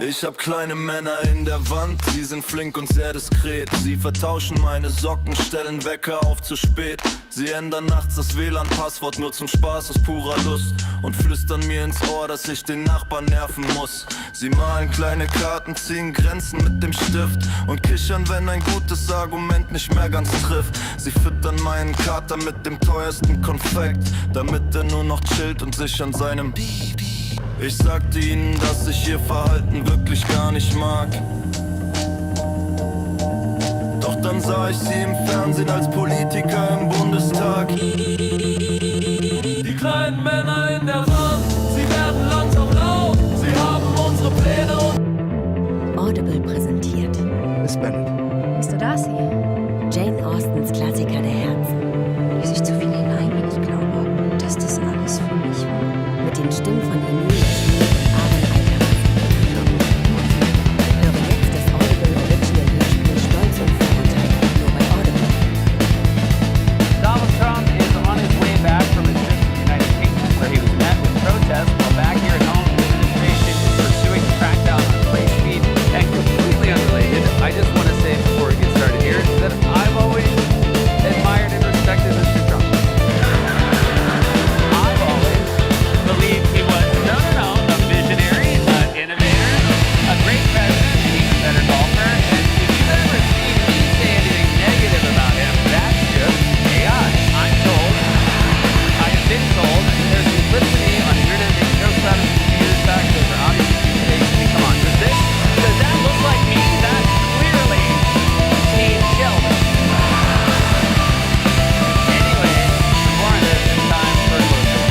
Ich hab kleine Männer in der Wand, sie sind flink und sehr diskret. Sie vertauschen meine Socken, stellen Wecker auf zu spät. Sie ändern nachts das WLAN-Passwort nur zum Spaß aus purer Lust und flüstern mir ins Ohr, dass ich den Nachbarn nerven muss. Sie malen kleine Karten, ziehen Grenzen mit dem Stift und kichern, wenn ein gutes Argument nicht mehr ganz trifft. Sie füttern meinen Kater mit dem teuersten Konfekt, damit er nur noch chillt und sich an seinem Ich sagte ihnen, dass ich ihr Verhalten wirklich gar nicht mag. Doch dann sah ich sie im Fernsehen als Politiker im Bundestag. Die kleinen Männer in der Wand, sie werden langsam laut. Sie haben unsere Pläne und Audible präsentiert Miss Bennett. Mr. Darcy. Jane Austens Klassiker der Herzen. Lese ich zu viel hinein, wenn ich glaube, dass das alles für mich war. Mit den Stimmen von Emil und Aaron Altermann. Höre jetzt das Audible Original Hörspiel Stolz und Verurteilt nur bei Audible. Donald Trump is on his way back from his trip to the United Kingdom, where he was met with protests, while back here at home, the administration is pursuing a crackdown on play speed. And completely unrelated, I just want to say before we get started here that I've always admired and respected Mr. Trump. I've always believed he was, a visionary, an innovator, a great president, and he's a better golfer. And if you've ever seen me say anything negative about him, that's just AI. I'm told, I have been told, there's some clips of me on the internet making jokes about him a few years back. Those are obviously mistakes. I mean, come on, does that look like me? That's clearly Team Sheldon. Anyway, more on this, it's time for a closer.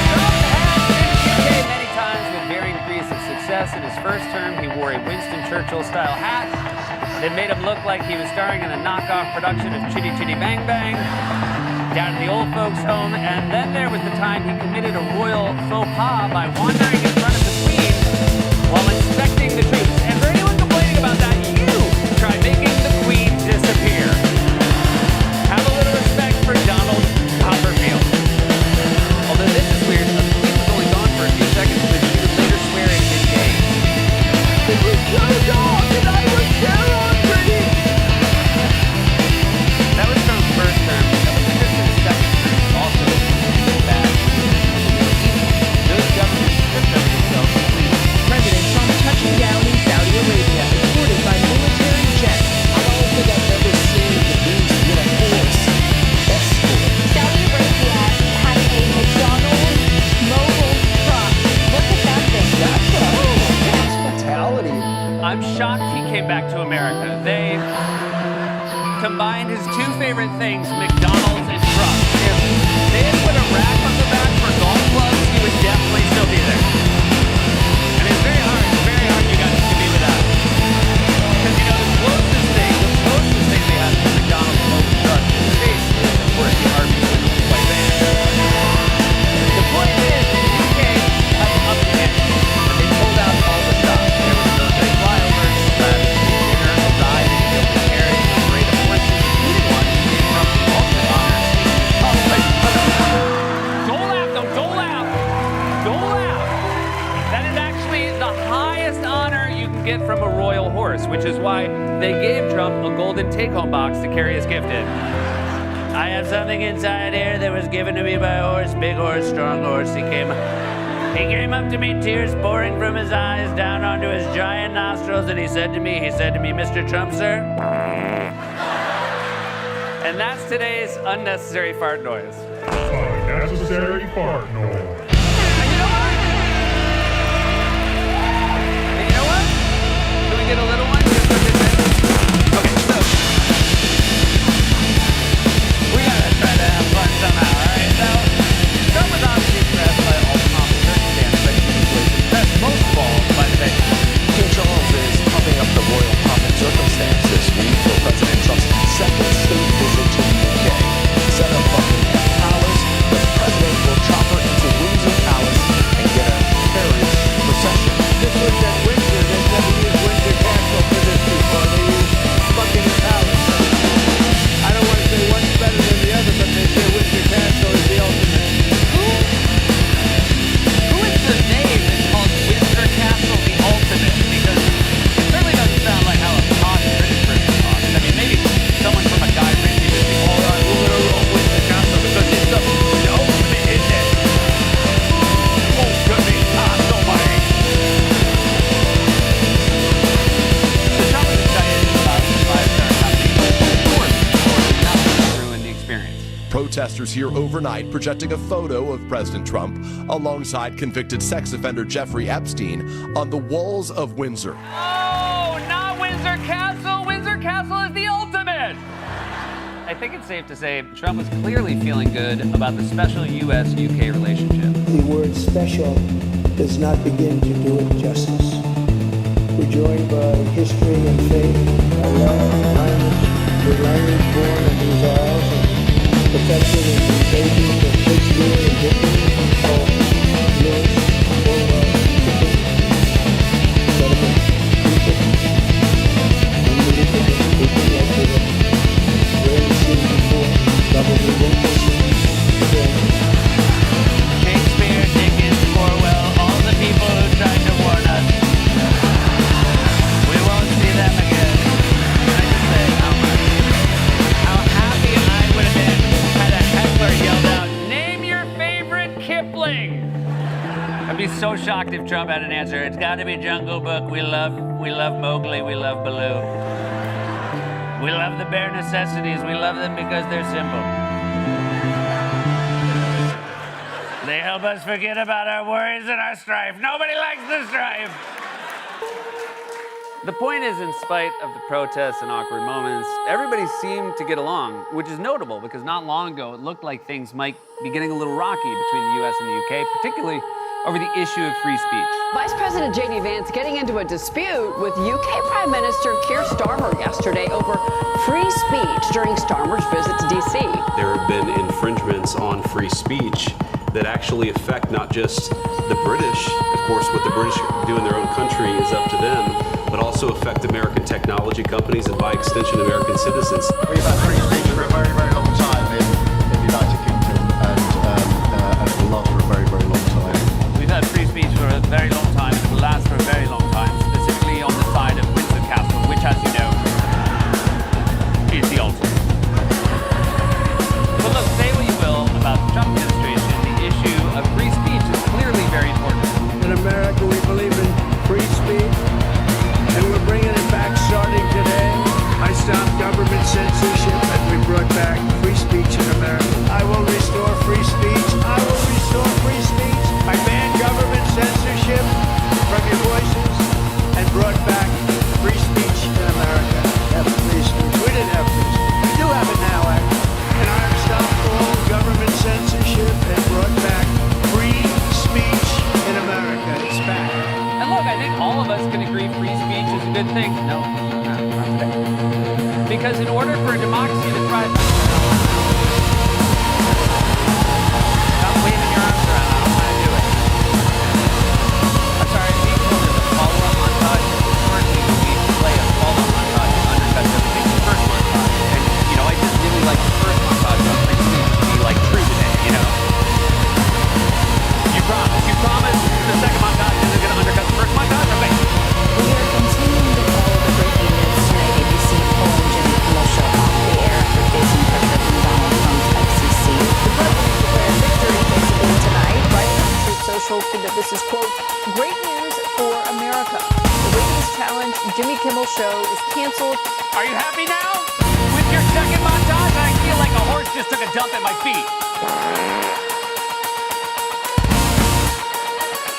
Trump has been to the UK many times with varying degrees of success. In his first term, he wore a Winston Churchill-style hat that made him look like he was starring in a knockoff production of Chitty Chitty Bang Bang down at the old folks' home. And then there was the time he committed a royal faux pas by wandering in front of the Queen while inspecting the troops. And for anyone complaining about that, you try making the Queen disappear. Have a little respect for Donald Copperfield. Although this is weird, the Queen was only gone for a few seconds, but she would later swear in mid-game. It was so dark and I was so hungry. That was Trump's first term. That was Kristen's second term. Also bad. Those governments tripped over themselves. President Trump touching down in Saudi Arabia, escorted by military jets. I don't think I've ever seen the beast with a horse escort. Saudi Arabia having a McDonald's mobile truck. Look at that thing. That's hospitality. I'm shocked he came back to America. They combined his two favorite things, McDonald's and trucks. If they had put a rack on the back for golf clubs, he would definitely still be there. I mean, it's very hard you guys to be with that. Because, the closest thing they have to McDonald's mobile trucks in the States is, of course, the Arby's white van. The point is, the UK has up to it. They pulled out all the stuff. There was military flyovers, dinner, a ride in Gilded Carriage, a parade of horses, including one that gave Trump the ultimate honor. Don't laugh, though. Don't laugh. Don't laugh. That is actually the highest honor you can get from a royal horse, which is why they gave Trump a golden take-home box to carry his gift in. I have something inside here that was given to me by a horse, big horse, strong horse. He came up to me, tears pouring from his eyes down onto his giant nostrils, and he said to me, Mr. Trump, sir. And that's today's unnecessary fart noise. Unnecessary fart noise. And you know what? Can we get a little one just for this minute? Okay, so we gotta try to have fun somehow, alright? Now, Trump was obviously impressed by all the pomp and circumstance, but he was impressed most of all by the venue. King Charles is pumping up the royal pomp and circumstance this week for President Trump's second state visit to the UK. Set up Buckingham Palace, the president will chopper into Windsor protesters here overnight projecting a photo of President Trump alongside convicted sex offender Jeffrey Epstein on the walls of Windsor. Oh, not Windsor Castle. Windsor Castle is the ultimate. I think it's safe to say Trump was clearly feeling good about the special U.S.-UK relationship. The word special does not begin to do it justice. We're joined by history and faith, our love and language, the language born in these isles and perfected in the pages of Shakespeare and Dickens, Poe, Lewis, Orwell, Dickens, incredible people, unbelievable people like we have rarely seen before, probably won't see again. Shakespeare, Dickens, Orwell, all the people who tried to warn us. We won't see them again. Can I just say how happy I would have been had a heckler yelled out, "Name your favorite Kipling." I'd be so shocked if Trump had an answer. It's got to be Jungle Book. We love Mowgli. We love Baloo. We love the bare necessities. We love them because they're simple. They help us forget about our worries and our strife. Nobody likes the strife. The point is, in spite of the protests and awkward moments, everybody seemed to get along, which is notable because not long ago it looked like things might be getting a little rocky between the US and the UK, particularly over the issue of free speech. Vice President J.D. Vance getting into a dispute with UK Prime Minister Keir Starmer yesterday over free speech during Starmer's visit to D.C. There have been infringements on free speech that actually affect not just the British, of course, what the British do in their own country is up to them, but also affect American technology companies and by extension American citizens. We've had free speech for a very, very long time in the United Kingdom and it will last for a very, very long time. We've had free speech for a very long time, and it will last for a very long time, specifically on the side of Windsor Castle, which, as you know, is the ultimate. But look, say what you will about the Trump administration, the issue of free speech is clearly very important. In America, we believe in free speech, and we're bringing it back starting today. I stopped government censorship, and we brought back free speech in America. I will restore free speech. I will restore free speech. I banned government censorship from your voices and brought back free speech in America. Have free speech. We didn't have free speech. We do have it now, actually. And I have stopped all government censorship and brought back free speech in America. It's back. And look, I think all of us can agree free speech is a good thing. No, not today. Because in order for a democracy to thrive... Stop waving your arms around. I don't want to do it. I'm sorry, I think there's a follow-up montage. Currently, we play a follow-up montage that undercuts everything. The first montage. And, you know, I just really like the first montage of free speech to be, like, true today, you know? You promise. You promise the second montage isn't going to undercut the first montage? Okay. We are continuing to follow the breaking news tonight. ABC pulling Jimmy Kimmel Show off the air after facing pressure from Donald Trump's FCC. The president declared victory basically tonight, writing on Truth Social that this is, quote, great news for America. The ratings challenge Jimmy Kimmel Show is canceled. Are you happy now? With your second montage, I feel like a horse just took a dump at my feet.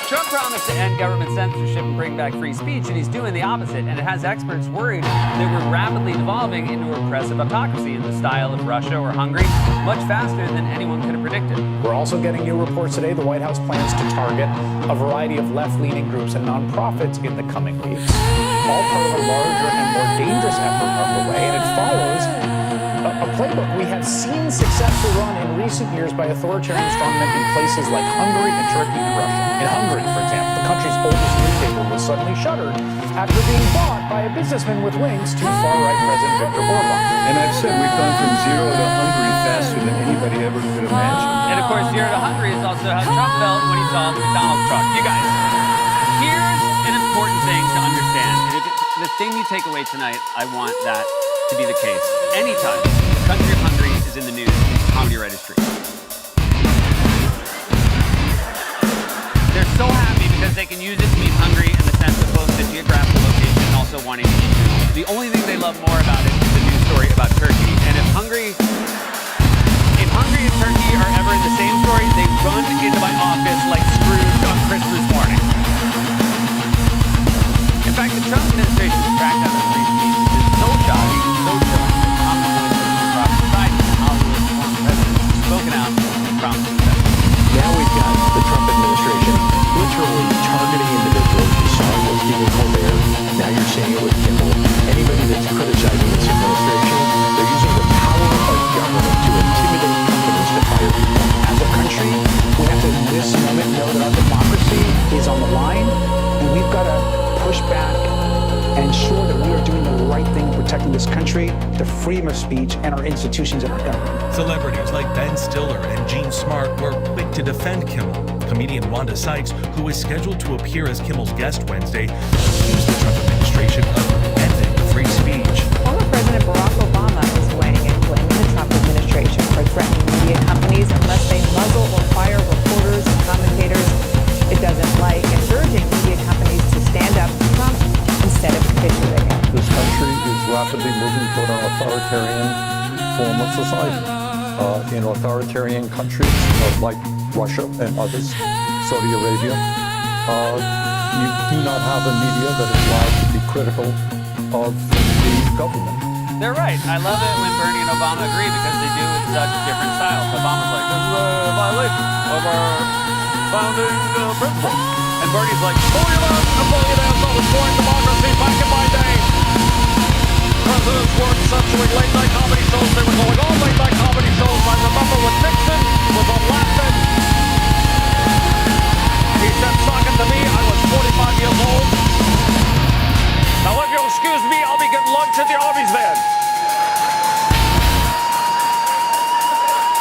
Trump promised to end government censorship and bring back free speech, and he's doing the opposite. And it has experts worried that we're rapidly devolving into a repressive autocracy in the style of Russia or Hungary, much faster than anyone could have predicted. We're also getting new reports today. The White House plans to target a variety of left-leaning groups and nonprofits in the coming weeks, all part of a larger and more dangerous effort underway, and it follows a playbook we have seen successfully run in recent years by authoritarian strongmen in places like Hungary and Turkey and Russia. In Hungary, for example, the country's oldest newspaper was suddenly shuttered after being bought by a businessman with links to far-right President Viktor Orban. And I've said we've gone from zero to hungry faster than anybody ever could imagine. And of course, zero to hungry is also how Trump felt when he saw the McDonald's truck. You guys, here's an important thing to understand. And if it's the thing you take away tonight, I want that to be the case. Anytime the country of Hungary is in the news, Comedy Registry. They're so happy because they can use it to mean Hungary in the sense of both the geographical location and also wanting to eat food. The only thing they love more about it is the news story about Turkey. And if Hungary, in Hungary and Turkey are ever in the same story, they run into my office like Scrooge on Christmas morning. In fact, the Trump administration's crackdown on free speech is so shocking, so chilling, that common voices across society, Hollywood, former presidents have spoken out and promised to defend. Now we've got the Trump administration literally targeting individuals. You saw it with Stephen Colbert. Now you're seeing it with Kimmel. Anybody that's criticizing this administration, they're using the power of government to intimidate companies to fire people. As a country, we have to, in this moment, know that our democracy is on the line, and we've got to push back and ensure that we are doing the right thing in protecting this country, the freedom of speech, and our institutions and our government. Celebrities like Ben Stiller and Gene Smart were quick to defend Kimmel. Comedian Wanda Sykes, who is scheduled to appear as Kimmel's guest Wednesday, accused the Trump administration of ending free speech. Former President Barack Obama is weighing in, blaming the Trump administration for threatening media companies unless they muzzle or fire reporters and commentators it doesn't like, and urging media companies to stand up to Trump instead of capitulating. This country is rapidly moving toward an authoritarian form of society. In authoritarian countries like Russia and others, Saudi Arabia, you do not have a media that is allowed to be critical of the government. They're right. I love it when Bernie and Obama agree because they do in such different styles. Obama's like, this is a violation of our founding principles. And Bernie's like, Napoleon, I was born democracy back in my day. Presidents weren't censoring late-night comedy shows. They were going all late-night comedy shows. I remember when Nixon was on laughing. He said, talking to me, I was 45 years old. Now, if you'll excuse me, I'll be getting lunch at the Arby's van.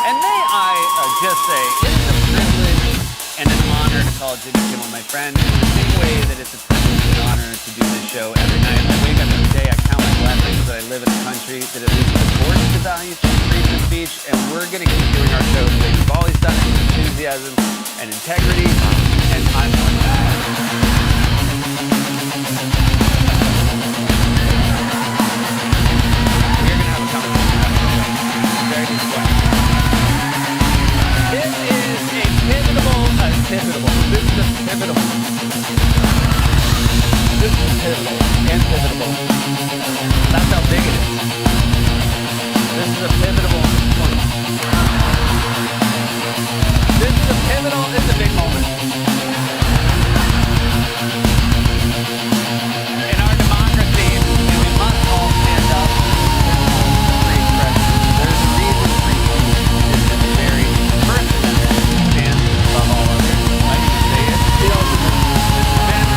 And may I just say, it is a privilege and an honor to call Jimmy Kimmel my friend, in the same way that it's a privilege and an honor to do this show every night. I wake up every day, I count my blessings that I live in a country that at least supports the values of freedom of speech, and we're going to keep doing our show the way we've always done it, with enthusiasm and integrity, and I'm on that. We're going to have a conversation. Very good question. This is a pivotal. This is pivotal. This is pivotal and pivotable. That's how big it is. This is a pivotal point. This is a pivotal, it's a big moment. In our democracy, and we must all stand up for free expression. There's a reason free speech is the very first amendment stands above all others. I need to say it. The ultimate. This event.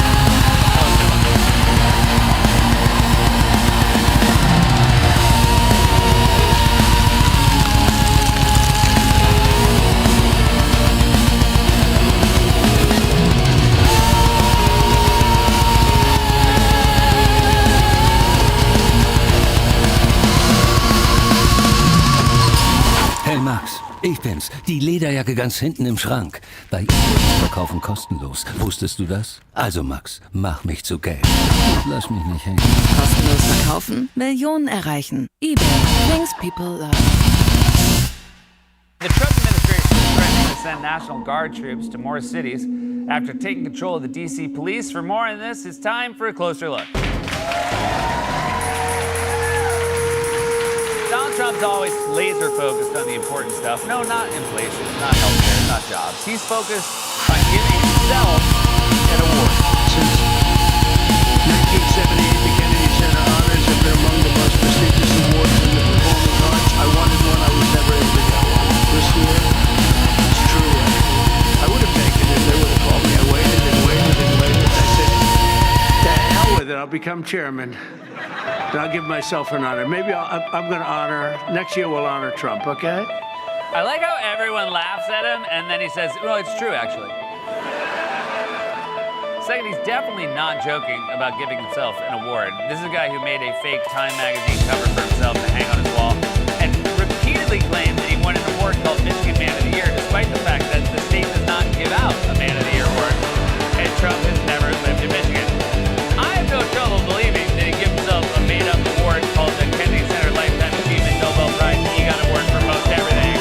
Hey Max, ich bin's. Die Lederjacke ganz hinten im Schrank. Bei eBay verkaufen kostenlos. Wusstest du das? Also Max, mach mich zu Geld. Lass mich nicht hängen. Kostenlos verkaufen, Millionen erreichen. eBay. Things people love. The Trump administration is threatening to send National Guard troops to more cities after taking control of the D.C. police. For more on this, it's time for a closer look. Donald Trump's always laser focused on the important stuff. No, not inflation, not healthcare, not jobs. He's focused on giving himself an award. Since 1978, the Kennedy Center honors have been among the most prestigious awards in the performing arts. I wanted one, I was never able to get one. This year, it's true. I would have taken it if they would have called me. I waited and waited and waited. I said, to hell with it, I'll become chairman. And I'll give myself an honor. Maybe I'm going to honor, next year we'll honor Trump, okay? I like how everyone laughs at him, and then he says, well, it's true, actually. Second, he's definitely not joking about giving himself an award. This is a guy who made a fake Time magazine cover for himself to hang on his wall, and repeatedly claimed that he won an award called Michigan Man of the Year, despite the fact that the state does not give out a Man of the Year award, and Trump has never lived in Michigan. I have no trouble believing that he gives himself a made-up award called the Kennedy Center Lifetime Achievement Nobel Prize. He got an award for most everything.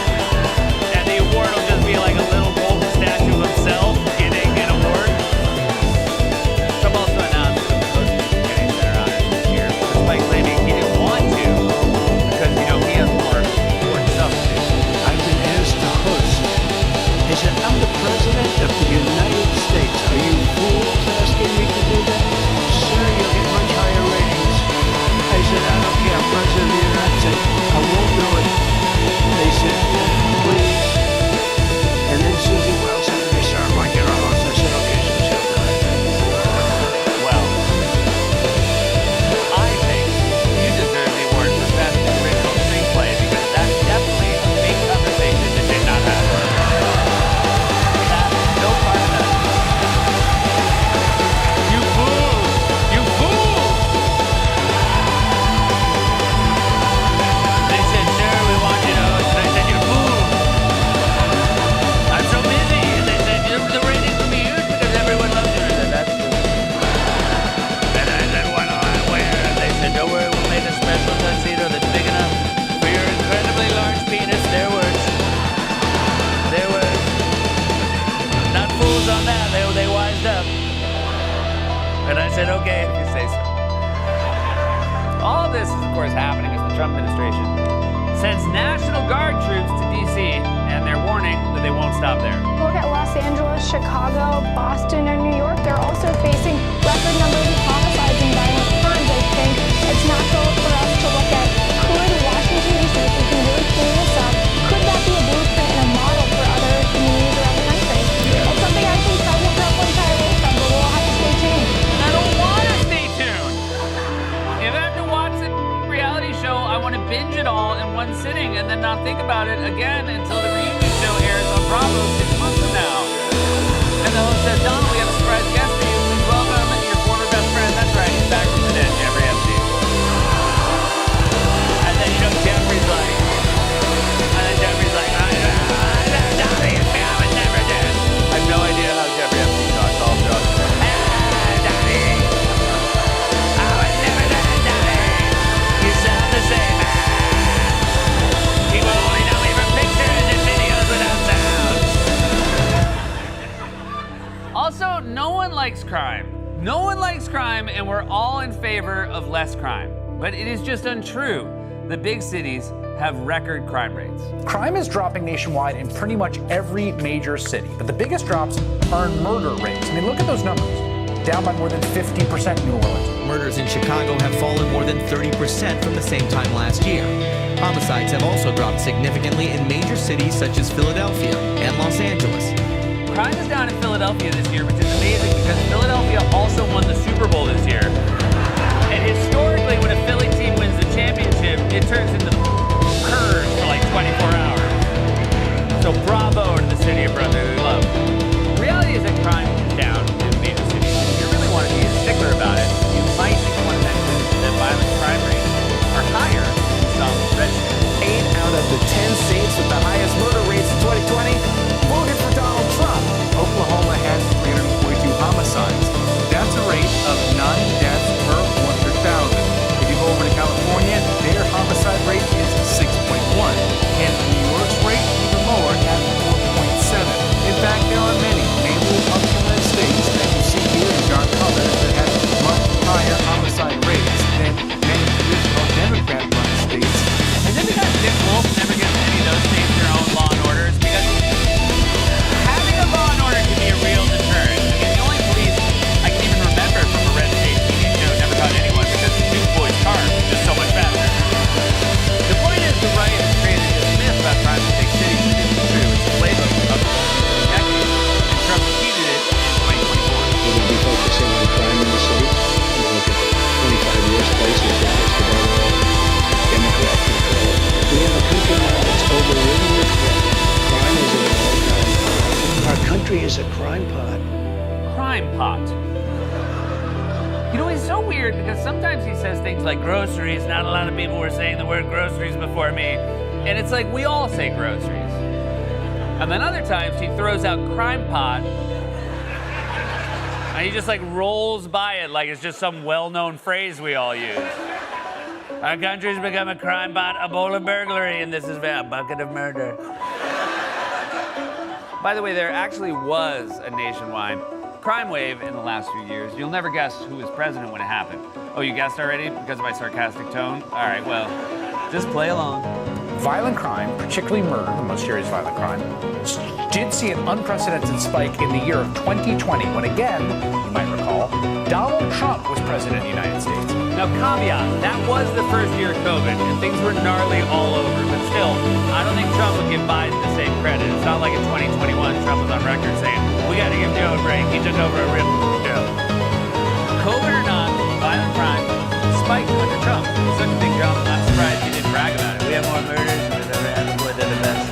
okay if you say so. All this is, of course, happening as the Trump administration sends National Guard troops to D.C., and they're warning that they won't stop there. Look at Los Angeles, Chicago, Boston, and New York. They're also facing record numbers of homicides and violent crimes. I think it's natural for us to look at, could Washington, D.C., if we can really clean this up, could that be a blueprint and a model for other communities around the country? It's something I think President Trump will shy away from, but we'll have to stay tuned. I don't want to stay tuned. If I have to watch the reality show, I want to binge it all in one sitting and then not think about it again until the reunion show airs on Bravo 6 months from now. And the host says, Donald, we have a surprise guest for you. Please welcome your former best friend. That's right, he's back from the dead, Jeffrey Epstein. And then, Jeffrey's like, Donnie, it's me, I was never dead. I have no idea how Jeffrey Epstein talks. I'll show it. Donnie, I was never dead, Donnie. You sound the same. People only know me from pictures and videos without sound. Also, no one likes crime. No one likes crime, and we're all in favor of less crime. But it is just untrue. The big cities have record crime rates. Crime is dropping nationwide in pretty much every major city, but the biggest drops are in murder rates. I mean, look at those numbers. Down by more than 50% in New Orleans. Murders in Chicago have fallen more than 30% from the same time last year. Homicides have also dropped significantly in major cities such as Philadelphia and Los Angeles. Crime is down in Philadelphia this year, which is amazing because Philadelphia also won the Super Bowl this year. And historically, when a Philly team wins the championship, it turns into curves for like 24 hours. So bravo to the city of brotherly love. The reality is that crime is down in major cities. If you really want to be a stickler about it, you might want to mention that violent crime rates are higher in some red states. 8 out of the 10 states with the highest murder rates in 2020 voted for Donald Trump. Oklahoma has 342 homicides. That's a rate of 9 deaths per 100,000. If you go over to California, their homicide rate is 6.1. And New York's rate even lower at 4.7. In fact, there are many Republican-led states that you see here in dark colors that have much higher homicide rates than many traditional Democrat-run states. Is it because Dick Wolf never gives any of those states their own law and orders? Because having a law and order can be a real deterrent. I mean, the only police I can even remember from a red state TV show never caught anyone because Newsboys' car was just so much faster. The point is, the right has created this myth about crime in big cities, which isn't true. It's a playbook of decades, and Trump repeated it in 2024. We're going to be focusing on crime in the city. Look at 25 years places that has developed Democrat control. We have a country now that's overridden with crime. Crime is at an all-time high. Our country is a crime pot. Crime pot. You know, it's so weird because sometimes he says things like groceries. Not a lot of people were saying the word groceries before me. And it's like we all say groceries. And then other times he throws out crime pot. And he just like rolls by it like it's just some well-known phrase we all use. Our country's become a crime pot, a bowl of burglary, and this is a bucket of murder. By the way, there actually was a nationwide crime wave in the last few years. You'll never guess who was president when it happened. Oh, you guessed already because of my sarcastic tone? All right, well, just play along. Violent crime, particularly murder, the most serious violent crime, did see an unprecedented spike in the year of 2020 when, again, you might recall, Donald Trump was president of the United States. Now, caveat, that was the first year of COVID, and things were gnarly all over. But still, I don't think Trump would give Biden the same credit. It's not like in 2021, Trump was on record saying, we got to give Joe a break. He took over a real Joe. COVID or not, violent crime spiked under Trump. It's such a big jump. I'm surprised he didn't brag about it. We have more murders than we've ever had before. They're the best.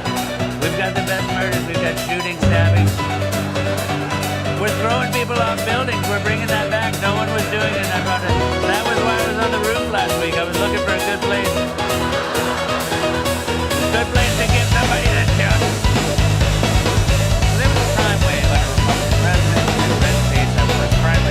We've got the best murders. We've got shootings, stabbings. We're throwing people off buildings. We're bringing that back. No one was doing it. That was why I was on the roof last week. I was looking for a good place. Good place to give somebody that shot. There was a time when, like a Republican president, and red states have less crime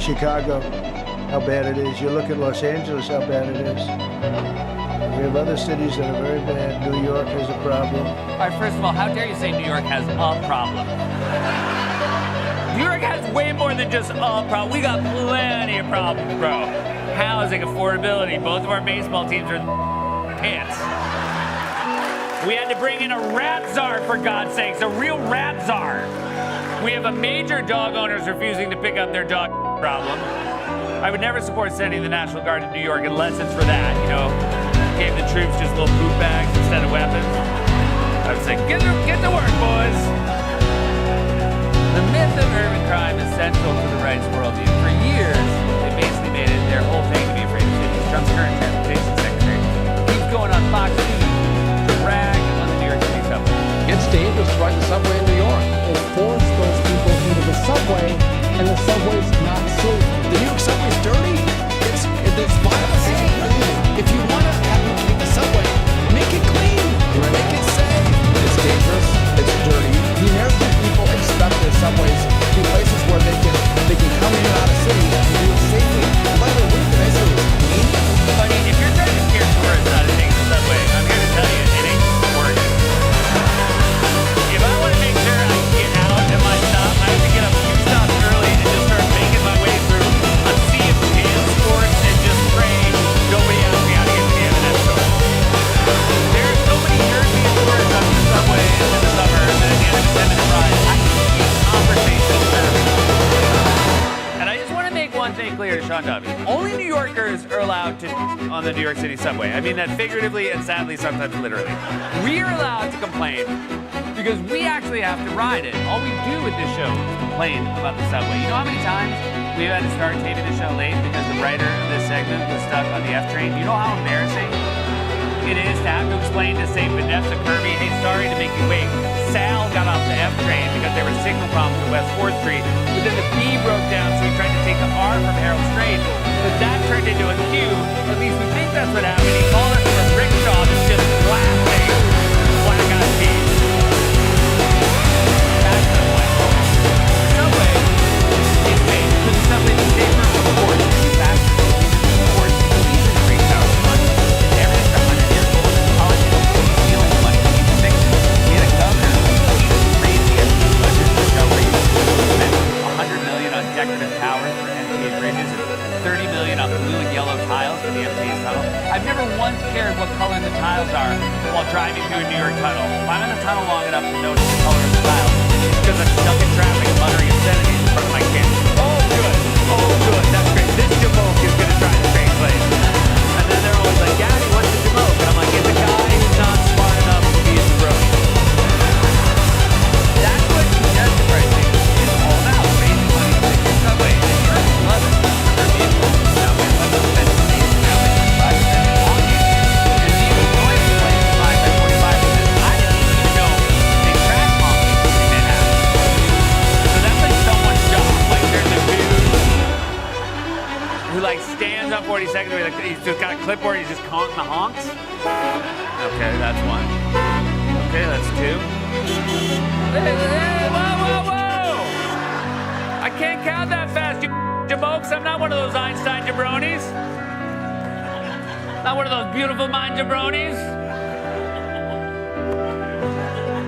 Chicago, how bad it is. You look at Los Angeles, how bad it is. We have other cities that are very bad. New York has a problem. All right, first of all, how dare you say New York has a problem? New York has way more than just a problem. We got plenty of problems, bro. Housing, affordability. Both of our baseball teams are pants. We had to bring in a rat czar, for God's sakes, a real rat czar. We have a major dog owners refusing to pick up their dog problem. I would never support sending the National Guard to New York unless it's for that, you know. Gave the troops just little poop bags instead of weapons. I would say, get to work, boys. The myth of urban crime is central to the right's worldview. For years, they basically made it their whole thing to be afraid of cities. Trump's current transportation secretary keeps going on Fox News to brag on the New York City subway. It's dangerous to ride the subway in New York. They force those people into the subway, and the subway's not safe. The New York subway's dirty. There's violence. If you want to have people take the subway, make it clean. Make it safe. It's dangerous. It's dirty. The American people expect their subways to be places where they can come in and out of cities and do it safely. By the way, can I say it's clean? I mean, if you're trying to scare tourists out of taking the subway, I'm here to tell you, it ain't working. If I want to make sure I can get out at my stop, I have to get up a few stops early and just start making my way through a sea of transports and just praying nobody asks me how to get to the M&S store. There are so many European tourists on the subway in the suburbs and at the end of the 10-minute ride. I can keep conversation serving. And I just want to make one thing clear to Sean W. Only New Yorkers are allowed to on the New York City subway. I mean that figuratively and sadly sometimes literally. We are allowed to complain because we actually have to ride it. All we do with this show is complain about the subway. You know how many times we've had to start taping the show late because the writer of this segment was stuck on the F train? You know how embarrassing it is to have to explain to, say, Vanessa Kirby, hey, sorry to make you wait. Sal got off the F train because there were signal problems at West 4th Street, but then the P broke down, so he tried to take the R from Harold Strait, but that turned into a Q. At least we think that's what happened. He called us from a rickshaw that's just blasting black-eyed peas. That's the point. The subway is made because the subway is safer, of course, to be faster, of course, the reason it reached out so much is everything's 100 years old. Politicians keep stealing the money to keep it fixed. We had a governor who keeps crazy as the budget for show rates. Spent $100 million on decorative towers for MTA bridges and $30 million on blue and yellow tiles for the MTA tunnel. I've never once cared what color the tiles are while driving through a New York tunnel. If I'm in the tunnel long enough to notice the color of the tiles, it's because I'm stuck in traffic and muttering obscenities in front of my kid. Oh, good, that's great. This jamoke is going to drive the train place. And then they're always like, Daddy, what's the jamoke? And I'm like, it's a guy who's not smart enough to be in the road. That's what congestion pricing is all about. Raising money to fix the subway. And you're 11. Now we have less than now we have 5% walking. And the Illinois plane is 5 by 45%. I didn't even know they track honking in Manhattan. So that's like someone's job. Like there's a dude who like stands on 42nd Street, like he's just got a clipboard, he's just honking the honks. Okay, that's one. Okay, that's two. Hey, whoa! I can't count that fast, you jamokes. I'm not one of those Einstein jabronis. Not one of those beautiful mind jabronis.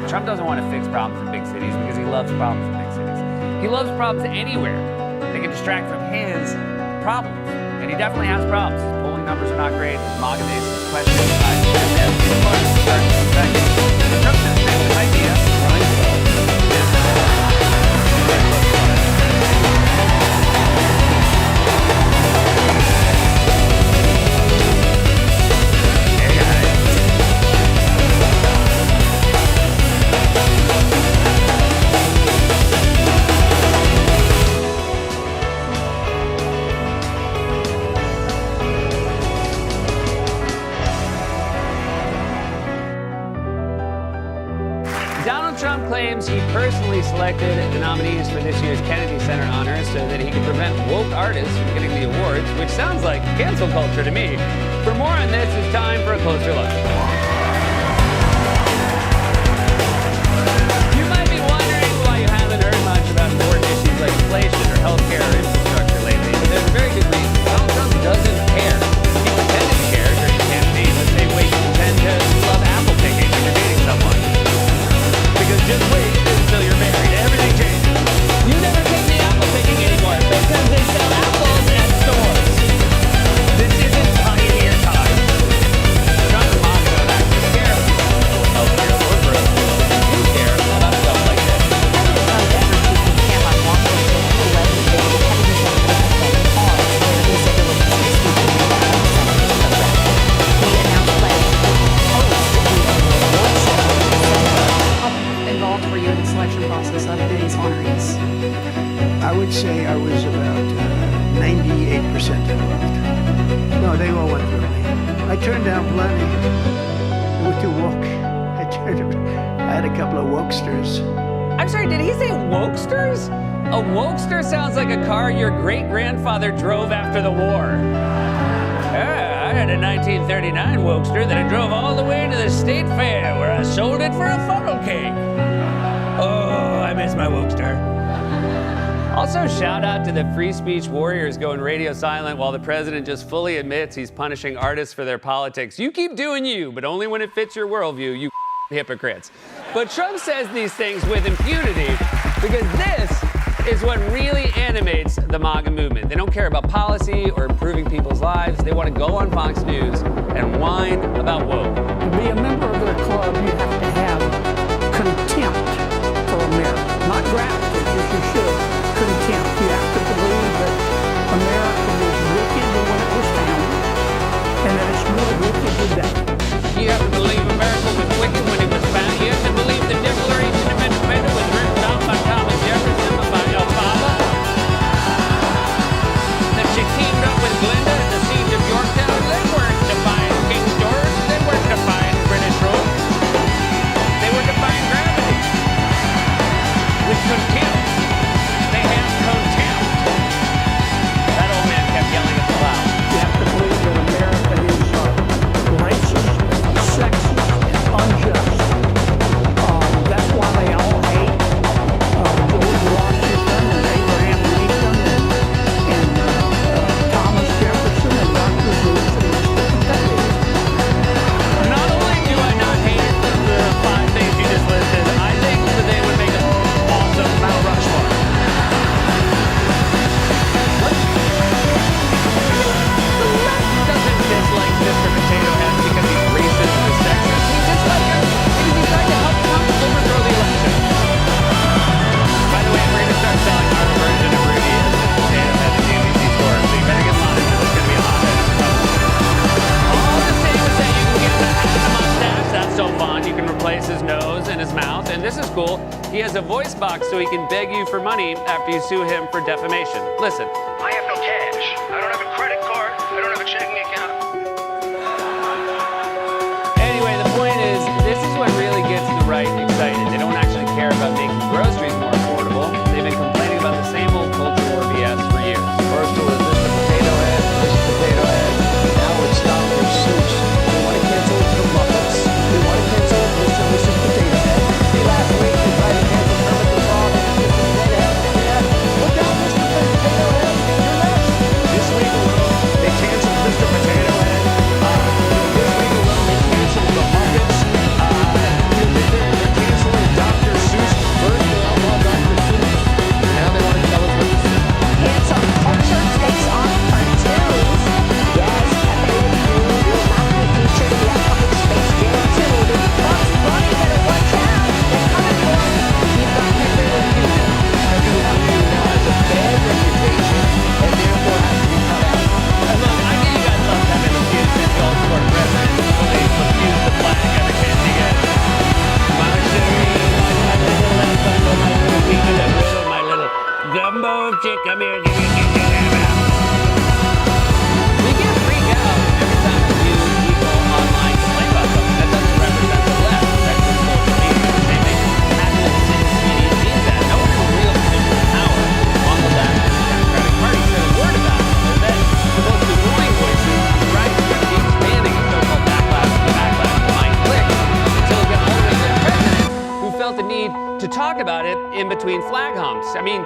Trump doesn't want to fix problems in big cities because he loves problems in big cities. He loves problems anywhere that can distract from his problems. And he definitely has problems. His polling numbers are not great. His MAGA base is questioned. Trump's just saying this idea. Trump claims he personally selected the nominees for this year's Kennedy Center honors so that he could prevent woke artists from getting the awards, which sounds like cancel culture to me. For more on this, it's time for a closer look. You might be wondering why you haven't heard much about important issues like inflation or healthcare or infrastructure lately. were you in the selection process of these honorees? I would say I was about 98% involved. No, they all went through me. I turned down plenty. They were too woke. I had a couple of wokesters. I'm sorry, did he say wokesters? A wokester sounds like a car your great-grandfather drove after the war. I had a 1939 wokester that I drove all the way to the state fair where I sold it for a funnel cake. Oh, I miss my wokester. Also, shout out to the free speech warriors going radio silent while the president just fully admits he's punishing artists for their politics. You keep doing you, but only when it fits your worldview, you hypocrites. But Trump says these things with impunity because this is what really animates the MAGA movement. They don't care about policy or improving people's lives. They want to go on Fox News and whine about woke. To be a member of their club, you have to have contempt for America. Not gratitude, as you should. Contempt. You have to believe that America was wicked when it was founded, and that it's more wicked today. You have to believe America was wicked when it was founded. You have to believe the Declaration of Independence was written down by Thomas Jefferson, by Obama. That she teamed up with Glenda at the siege of Yorktown. They weren't defying King George. They weren't defying British rule. They were defying gravity. With contempt. They have contempt. That old man kept yelling at the loud. You have to believe that America is racist, sexist, and unjust. That's why they all hate George Washington and Abraham Lincoln and Thomas Jefferson and Dr. Seuss and Mr. Potato. Not only do I not hate the 5 things you just listed, I think that they would make an awesome Mount Rushmore. The left doesn't dislike Mr. Potato Head because he's racist or sexist. He dislikes him because he tried to help Trump overthrow the election. By the way, we're going to start selling our version of Rudy as the Potato Head at the ABC store, so you better get lined because it's going to be a hot head. All the same is that you can get the mustache. That's so fun. You can replace his nose and his mouth. And this is cool. He has a voice box so he can beg you for money after you sue him for defamation. Listen. I have no cash. I don't have a credit card. I don't have a checking account. Anyway, the point is, this is what really gets the right excited. They don't actually care about making groceries more affordable. They've been complaining about the same old culture war BS for years. First it was Mr. Potato Head, Mr. Potato Head. Now it's Dr. Seuss. They want to cancel the Muppets. They want to cancel Mr. and Mrs. Potato Head. See, last week they tried to cancel Kermit the Frog and Mr. Potato Head. Yeah. Look out, Mr. Potato Head. You're next. This week alone, they canceled Mr. Potato Head. This week alone, they canceled the Muppets. They're canceling Dr. Seuss. First they outlawed Dr. Seuss. Now they want to tell us what to do. Cancel culture takes on cartoons. Yes, Pepe Le Pew will not be featured in the upcoming Space Jam 2. Bugs Bunny better watch out. They're coming for him. You've got Pepe Le Pew. Pepe Le Pew now has a bad reputation and therefore has to be cut out. And look, I know you guys love Pepe Le Pew since the old court president believes Le Pew's the flag every chance he gets. Mama Cherie, my little bundle, my little peanut and brittle, my little gumbo of chick, come here, give me a kick, we get freaked out every time the new people online complain about something that doesn't represent the left. That's just social media. Same thing happened to the city media means that. No one in real position of power on the left and the Democratic Party said a word about it. Instead, the most annoying voices on the right keep expanding a so-called backlash to my click until it got all the way to the president, who felt the need to talk about it in between flag humps. I mean,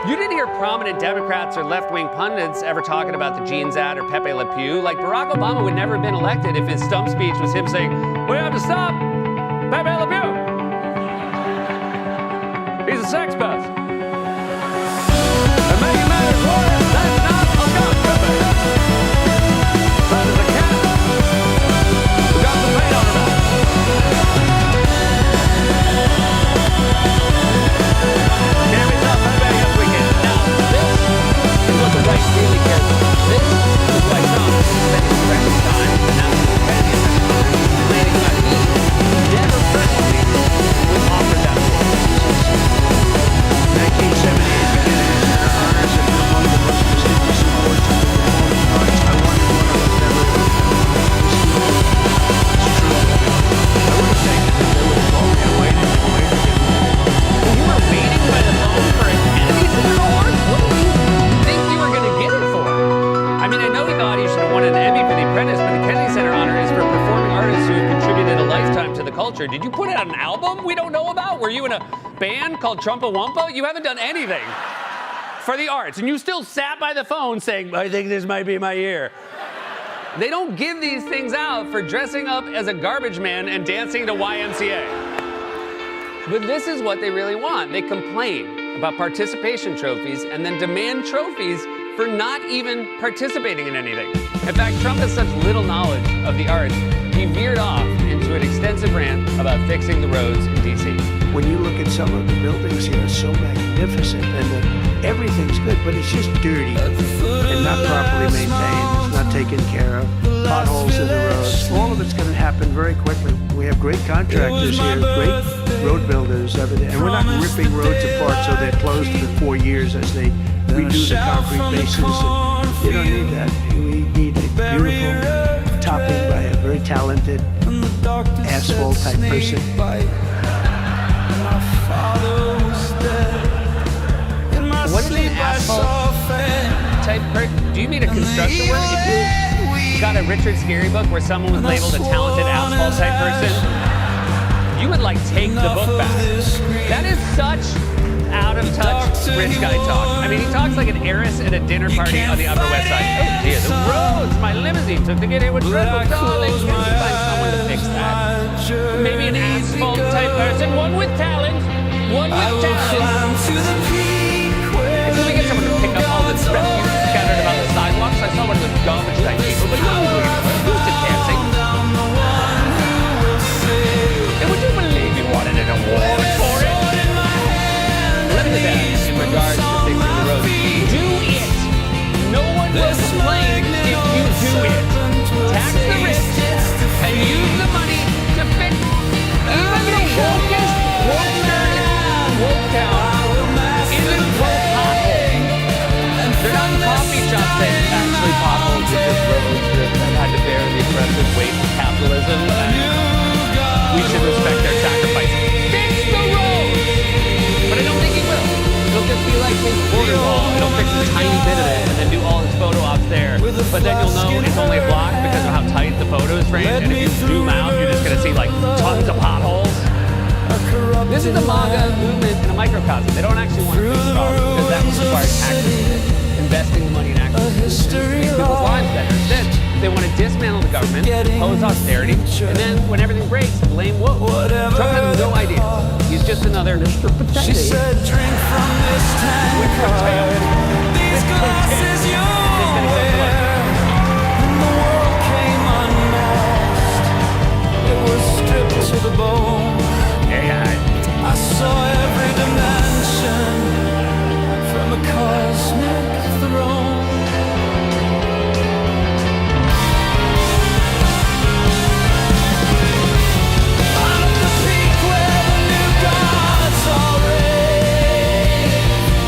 you didn't hear prominent Democrats or left-wing pundits ever talking about the Jeans ad or Pepe Le Pew. Like, Barack Obama would never have been elected if his stump speech was him saying, "We have to stop Pepe Le Pew. He's a sex pest. And making matters worse, that's not a gun, Pepe. That is a cat who got some paint on her back." Can't be tough, Pepe, yes we can. Now, this is what the right really cares about. This is why Trump spent his precious time announcing his candidacy, complaining about heat, Did you put out an album we don't know about? Were you in a band called Trumpa Wumpa? You haven't done anything for the arts, and you still sat by the phone saying, I think this might be my year. They don't give these things out for dressing up as a garbage man and dancing to YMCA. But this is what they really want. They complain about participation trophies and then demand trophies for not even participating in anything. In fact, Trump has such little knowledge of the arts, he veered off into an extensive rant about fixing the roads in D.C. When you look at some of the buildings here, it's so magnificent, and everything's good, but it's just dirty and not properly maintained. It's not taken care of. Potholes in the roads. All of it's going to happen very quickly. We have great contractors here, great road builders, everything, and we're not ripping roads apart so they're closed for 4 years as they redo the concrete bases. And you don't need that. We need a beautiful topping by a very talented asphalt type person. What is an asphalt type person? Do you mean a construction word? If you got a Richard Scarry book where someone was labeled a talented asphalt type person, you would like take the book back. That is such out of touch rich guy talk. I mean, he talks like an heiress at a dinner party on the Upper West Side. Oh dear, the roads my limousine took to get here were dreadful. Darling, can you find someone to fix that? Maybe an asphalt type person, one with talent, one with talent. If we get someone to pick up all the refuse scattered about the sidewalks, I saw one of those garbage type people, but who's to dancing? And would you believe he wanted an award for it? Let me say, in regards to fixing the roads, do it. No one will complain if you do it. Tax the rich and use the money to fix even the wokest, woke town isn't full pothole. They're not coffee shops that actually potholes, they're just roads that had to bear the oppressive weight of capitalism. We should respect their sacrifice. Fix the road! But I don't think he will. It'll just be like his border wall. It'll fix a tiny bit of it and then do all his photo ops there. But then you'll know it's only a block because of how tight the photos frame. And if you zoom out, you're just going to see like tons of potholes. This is the MAGA movement in a microcosm. They don't actually want to fix problems because that requires taxes. Investing the money in actual make people's lives better. Instead, they want to dismantle the government, impose austerity, and then when everything breaks, blame woke. Trump has no idea. He's just another Mr. Potato. She said, drink from this tank. These glasses you wear. And the world came unmasked. It was stripped to the bone. I saw every dimension from a cosmic throne.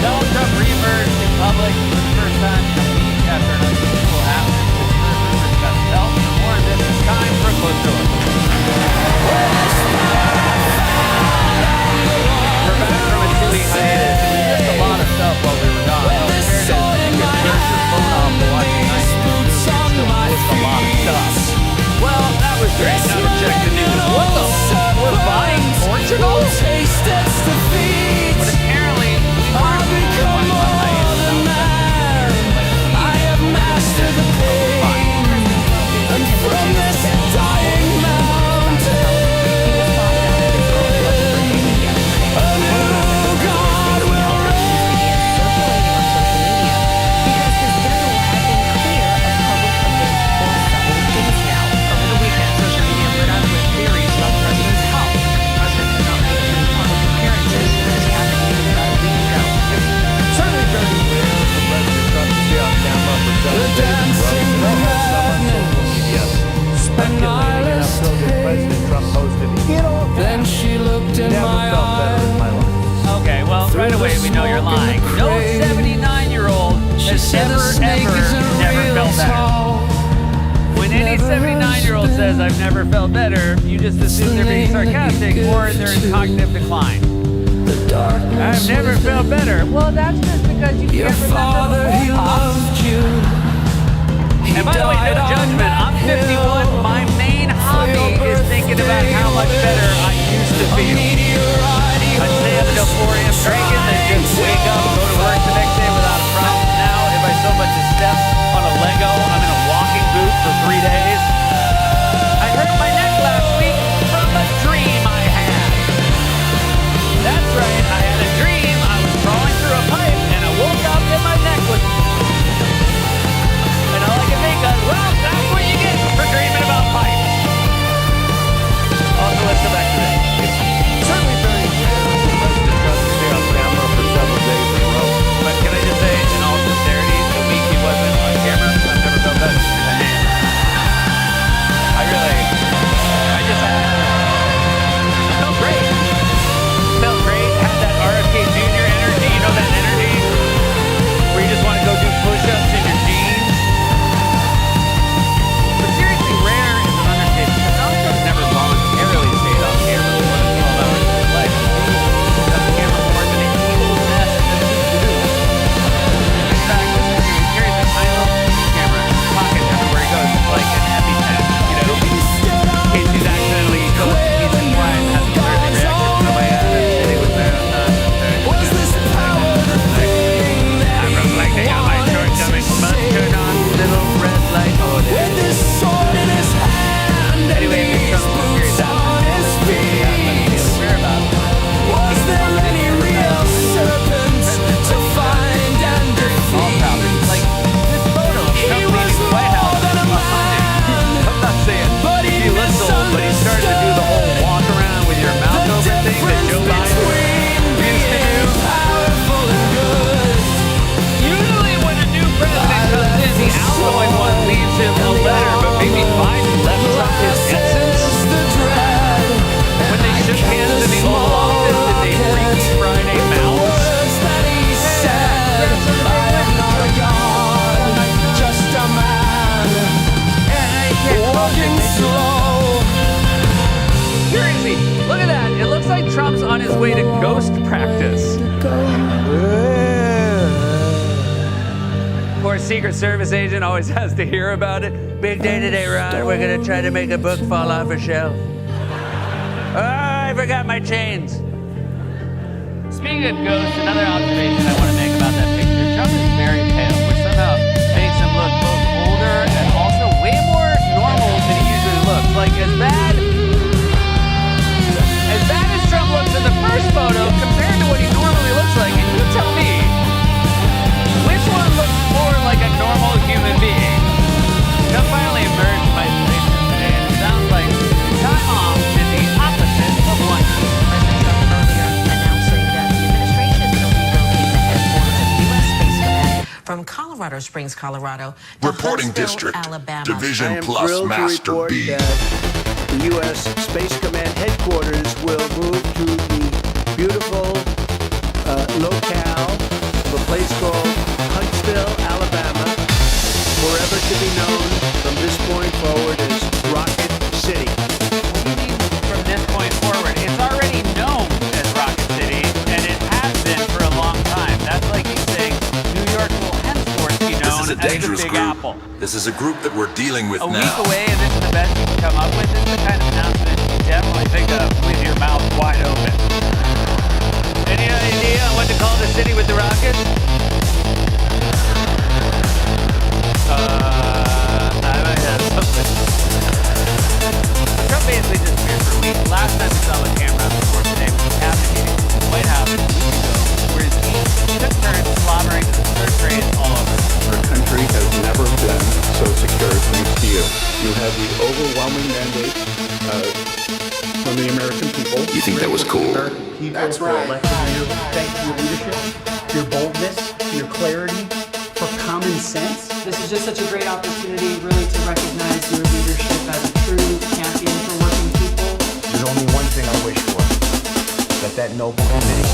Donald Trump reemerged in public for the first time in a week after an unusual absence. His rumors got felt. For more on this, it's time for a closer look. We're back from a 2-week hiatus, and we missed a lot of stuff while we were gone. Well, in fairness, you can turn your phone off to watch the night news and still miss a lot of stuff. Well, that was great. Now to check the news. What the fuck? We're buying Portugal? But apparently, we weren't become more than man. I have mastered the pain, and from this dying mountain, a new God will reign. Because his schedule had been clear of public events for several days now. Over the weekend, social media lit up with theories about the president's health. The president did not make any public appearances for his cabinet meeting about a week ago. It's certainly very clear that the President Trump to be on camera for demonstrating drugs and some on social media speculating and I'm told that President Trump posted, then she looked in my eyes. Okay, well, right away we know you're lying. No 79-year-old has ever felt better. When any 79-year-old says, I've never felt better, you just assume they're being sarcastic or they're in cognitive decline. I've never felt better. Well, that's just because you can't remember before. And by the way, no judgment. I'm 51. My main high tummy is thinking about how much better I used to feel. I'd stay up until 4 a.m. drinking, then just wake up and go to work the next day without a problem. Now, if I so much as step on a Lego, I'm in a walking boot for 3 days. I hurt my neck last week from a dream I had. That's right, I had a dream. I was crawling through a pipe, and I woke up and my neck was... And all I can think of, well, that's what you get for dreaming about pipes. Also, let's go back to this. It's certainly very rare for President Trump to stay on camera for several days in a row. But can I just say, in all sincerity, the week he wasn't on camera, I've never felt better. I felt great. Felt great. Had that RFK Jr. energy. You know that energy where you just want to go do push-ups in your jeans. But seriously, rare is an understatement. Because Donald Trump's never voluntarily stayed on camera for more than 12 hours of his life. He's on camera more than an evil's nest than he do. In fact, he carries a tiny little camera in his pocket everywhere he goes. It's like an EpiPen, you know? In case he's accidentally cooked, he's in flight and has an allergic reaction. Oh my God, I'm sitting with that. I run like they got my shortcomings, must turn on little red light. Oh, there it is. Anyway, Mr. Trump was serious about it. Was there any real serpents to find and defeat? Like this photo of Trump leaving the White House on Monday. I'm not saying he looks old, but he started to do the whole walk around with your mouth open thing that Joe Biden used to do. Usually when a new president comes in, the outgoing one leaves him a letter, but maybe Biden left some his essence. When they shook hands in the Oval Office, did they Freaky Friday mouth? Seriously, look at that. It looks like Trump's on his way to ghost practice. Poor Secret Service agent always has to hear about it. Big day today, Ron. We're going to try to make a book fall off a shelf. Oh, I forgot my chains. Speaking of ghosts, another observation I want to make about that picture. Trump is very pale, which somehow makes him look both older and also way more normal than he usually looks. Like, as bad as Trump looks in the first photo compared to what he normally looks like, and you tell me, which one looks more like a normal human being? Trump finally emerged from isolation today, and it sounds like time off is the opposite of lunch. President Trump earlier announcing that the administration is going to relocate the headquarters of U.S. Space Command from Colorado Springs, Colorado, to Reporting Huntsville, district, Alabama. Division I am Plus thrilled Master to report B. that the U.S. Space Command headquarters will move to the beautiful locale of a place called Huntsville, Alabama, forever to be known from this point forward as Rocket City. What do you mean from this point forward? It's already known as Rocket City, and it has been for a long time. That's like you saying New York will henceforth be known This is a as the dangerous Big group. Apple. This is a group that we're dealing with A now. week away, and this is the best you can come up with. This is the kind of announcement you definitely think of with your mouth wide open. Any idea on what to call the city with the rockets? I might have something. Trump basically disappeared for a week. Last time we saw him on camera before today was a cabinet meeting in the White House a week ago, where his team took turns slobbering the third grade all over. Our country has never been so secure thanks to you. You have the overwhelming mandate from the American people. You think that was cool? That's right. Thanks to your leadership, your boldness, your clarity, for common sense. This is just such a great opportunity really to recognize your leadership as a true champion for working people. There's only one thing I wish for, that noble committee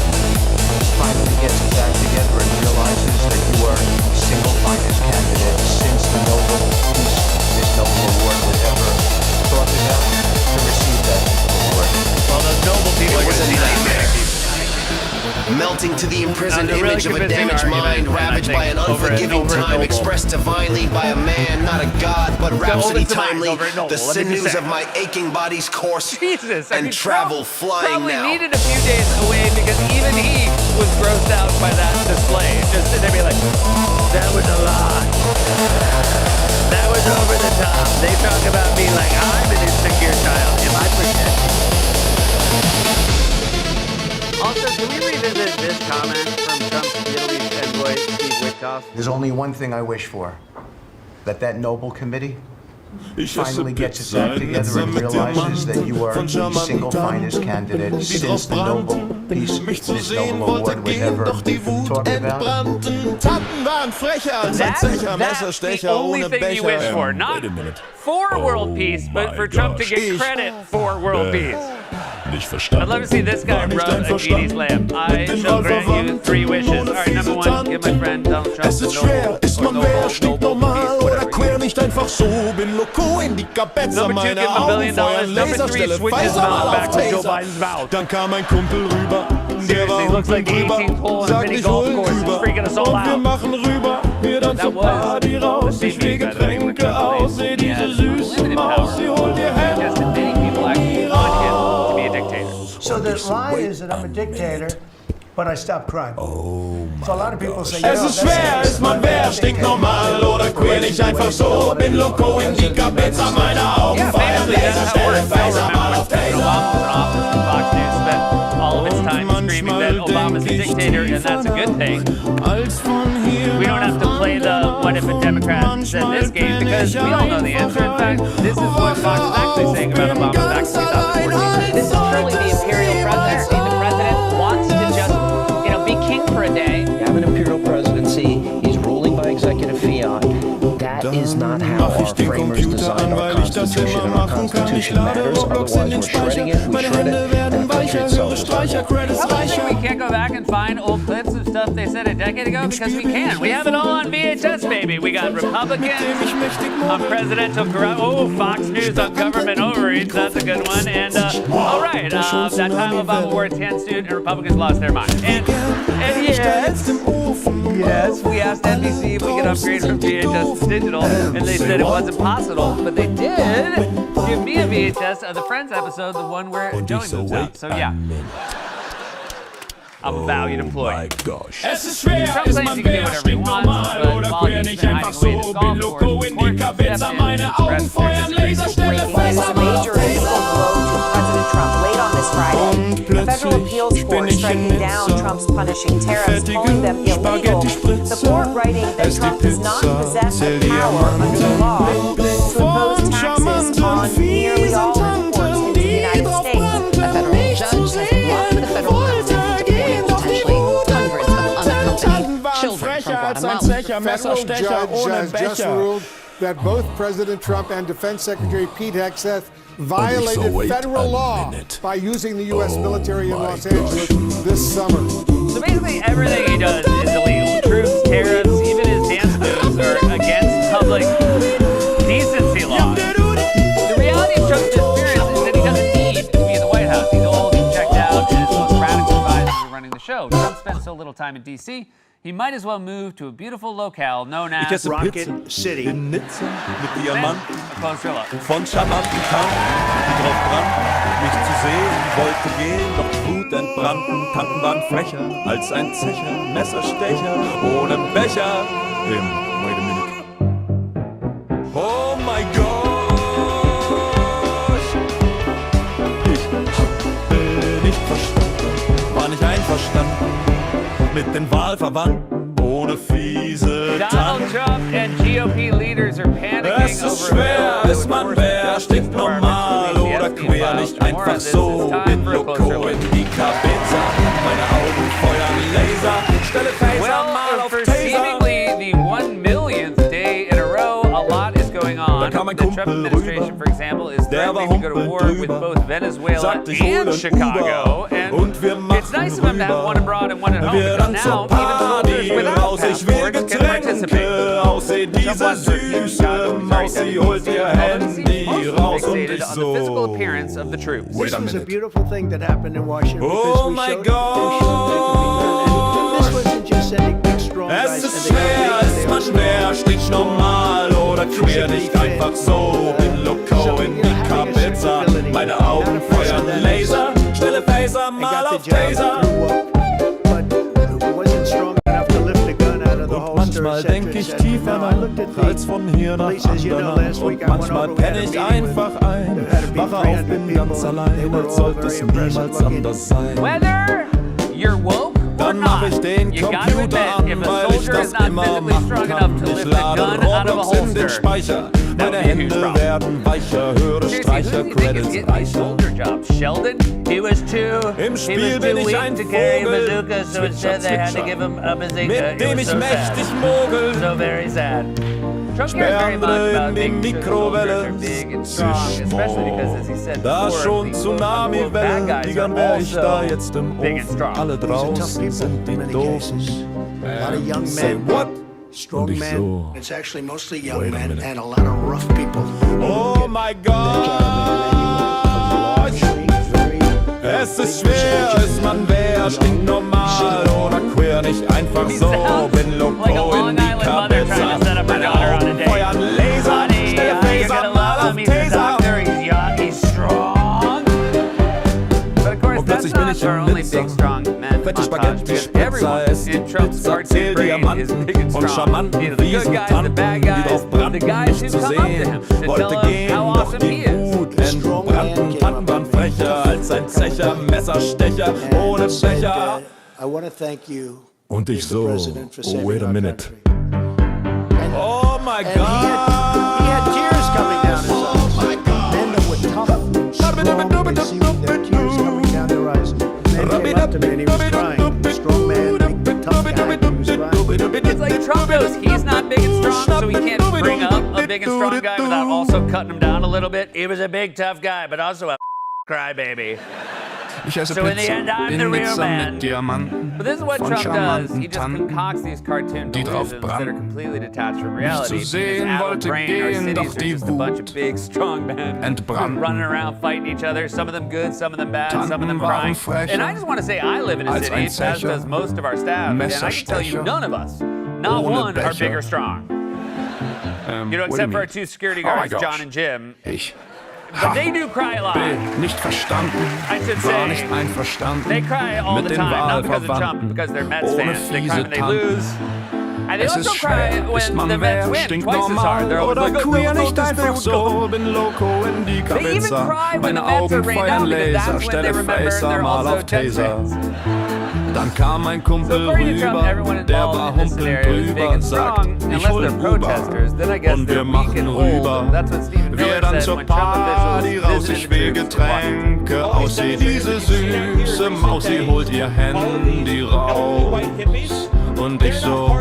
finally gets back together and realizes that you are the single finest candidate since the this noble award was ever thought about to receive that award. Well, those noble people are going to see that. melting to the imprisoned That was a really image of a convincing damaged argument, mind, and I ravaged think by an over and unforgiving over and time, over. expressed divinely by a man, not a god, but rhapsody over and timely, over and over. the Let me just sinews say. of my aching body's course, Jesus, and travel flying probably now. needed a few days away because even he was grossed out by that display. Just sitting there being like, that was a lot. That was over the top. They talk about me like I'm an insecure child. Am I pretending? Also, can we revisit this comment from Trump's Middle East envoy, Steve Witkoff? There's only one thing I wish for. That noble committee finally gets its act together and realizes that you are the single finest candidate since the Nobel Peace, this Nobel Award was ever talked about. That's the only thing you wish for. Not for world peace, but for Trump to get credit for world peace. I'd love to see this guy run a genie's lamp. I shall grant you 3 wishes. All right, number 1, give my friend Donald Trump the Number 2, give him $1 billion. Number 3, switch his mouth back to Joe Biden's mouth. Dann kam ein Kumpel rüber, der war looks like unten drüber, sagt ich hol ihn rüber und wir machen rüber, wir dann zur Party raus, ich steh Getränke aus, seh diese süße Maus, sie holt ihr Handy raus. So the lie is that I'm a dictator, but I stopped crime. Oh so a lot of people say, Es ist schwer, ist man wer, stinknormal oder quäl ich einfach so, bin loco in die Kabeza meiner Augen feiern, Laserstelle, Phaser mal auf Fox News spent all of its time screaming that Obama's a dictator, and that's a good thing. We don't have to play the what if a Democrat said this game because we all know the answer. In fact, this is what Fox is actually saying about Obama back in 2014. This is truly the imperial presidency. The president wants to just, be king for a day. We have an imperial presidency. He's ruling by executive fiat. That is not how our framers designed our Constitution, and our Constitution matters. Otherwise, we're shredding it, we shred it, and the country itself is We can't go back and find old clips of stuff they said a decade ago because we can. We have it all on VHS, baby. We got Republicans on presidential corruption. Oh, Fox News on government overreach. That's a good one. And all right, that time Obama wore a tan suit and Republicans lost their mind. And yes, we asked NBC if we could upgrade from VHS to digital, and they said it wasn't possible, but they did give me a VHS of the Friends episode, the one where Joey moves out. So yeah. I'm a valued employee. Trump claims he can do whatever he wants, but while he's been hiding away in his golf course, court stepped in to express This is their a major legal blow to President Trump late on this Friday. A federal appeals court striking down Trump's punishing tariffs, calling them illegal. The court writing that Trump does not possess the power under the law to impose taxes on nearly all imports into the United States. A federal judge has blocked the federal government from deporting potentially hundreds of unaccompanied children from Guatemala. Federal judge has just ruled that both President Trump and Defense Secretary Pete Hegseth violated federal law by using the U.S. military in Los Angeles this summer. So basically everything he does is illegal. Troops, tariffs, even his dance moves are against public decency laws. The reality of Trump's disappearance is that he doesn't need to be in the White House. He's old, he's checked out, and his most radical advisors are running the show. Trump spent so little time in D.C., he might as well move to a beautiful locale known as Rocket City. In Nizza mit Diamanten a closer look. von charmanten Tanten, die drauf brannten, mich zu sehen, wollte gehen, doch Blut entbrannten, Tanten waren frecher als ein Zecher, Messerstecher ohne Becher im Wait a minute. Oh my gosh, ich nicht verstanden, war nicht einverstanden mit den Wahlverwandten ohne fiese Donald Trump and GOP leaders are panicking Es ist schwer, ist man wer, stinkt normal oder quer, nicht einfach so. Bin loco in die Kabeza, meine Augen feuern Laser, stelle Phaser mal auf Taser. Seemingly the 1 millionth day in a row, a lot is going on. The Trump administration, for example, is threatening to go to war with both Venezuela and Chicago. And it's nice of them to have one abroad and one at home, because now even voters without passports can participate. Trump wants to refuse Chicago, fixated on the physical appearance of the troops. This was a beautiful thing that happened in Washington. Oh my God! sending big, strong guys. Es ist schwer, ist man schwer, stich normal oder queer, nicht einfach so. Bin loco in die Kapitza, meine Augen feuern Laser, stelle Phaser mal auf Taser. Und manchmal denk ich tiefer nach, als von hier nach Andernach. Und manchmal penne ich einfach ein, wache auf, bin ganz allein, als sollte es niemals anders sein. Whether you're woke Dann mach ich den Computer an, weil ich das immer machen kann. Ich lade Roblox in den Speicher, meine Hände werden weicher, höre Streicher, Credits reicher. Sheldon, he was too Im Spiel bin ich ein Vogel, so instead they had to give him a bazooka. mit dem ich mächtig mogel. So very sad. Trump cares Sperr very much andere about in die making sure Mikrowelle. soldiers are big and strong, especially because, as he said Da before, schon the Tsunami-Welle, bad guys Tigern are wär ich da also jetzt im big and Ofen. strong. Alle draußen sind die Doofen. A lot of young Say men, what? strong Und ich men. so, It's actually mostly young wait a men minute. and a lot of rough people. Oh my God! Es ist schwer, ist man wer, stinknormal oder queer, nicht einfach so. Bin loco in die Kapitza, meine Augen feuern Laser, stelle Phaser mal auf Taser. Und plötzlich bin ich im Blitzer, fette Spaghetti, Spritzer, essen Pizza, zähl Diamanten und charmanten Riesentanten, die drauf brannten, mich zu sehen. Wollte gehen, doch die Wut entbrannten. Tanten waren frecher als ein Zecher, Messerstecher ohne Becher. Und ich so, oh wait a minute. Oh my God! He had tears coming down his eyes. Men that were tough and strong, they seemed their tears coming down their eyes. Man came up to me and he was crying. Strong man, big tough guy, he was crying. It's like Trump knows he's not big and strong, so he can't bring up a big and strong guy without also cutting him down a little bit. He was a big, tough guy, but also a crybaby. Ich esse So in the Pizza end, I'm the in real Nizza man. mit Diamanten. But this is what von Trump does. He charmanten just Tanten, concocts these cartoon die drauf delusions that are brannten. completely detached from Mich reality. zu sehen Because our wollte brain, our gehen, cities doch are die just a bunch Wut of big, strong men entbrannten. running around fighting each other. Some of them good, some of them bad, some of them Tanten waren crying. frecher And I just want to say, I live in a als city, ein as Zecher, does most of our staff, and I can tell you, Messerstecher none of us, not ohne one, are Becher. big or strong. You know, wait a except for our minute. two security Oh my guards, gosh. John and Jim. Ich But they do cry a lot. nicht verstanden, I should war say, nicht einverstanden they cry all mit the den time, not because of Trump, Wahlverwandten, because they're Mets ohne fans. They cry fiese when they Tanten. lose. And they Es also ist cry schwer, ist when man the Mets wer, win stinkt twice as hard. They're normal always oder like, queer, go, nicht go, einfach go, so. Bin loco in die They even Kapitza, cry when meine the Mets are Augen rained feuern out because Laser, that's when they stelle remember Phaser they're mal also auf Taser. Dann kam ein So Kumpel according to Trump, everyone rüber, der involved war in this humpelnd scenario is big drüber, and sagt, strong, ich unless hol they're Uber protesters. Then I guess und they're wir weak machen and old. rüber. That's what Stephen Wir Miller dann said zur when Trump Party officials raus, ich visited will the troops in Washington. Getränke aus, sie diese süße Maus, sie holt ihr Handy raus. Und ich so,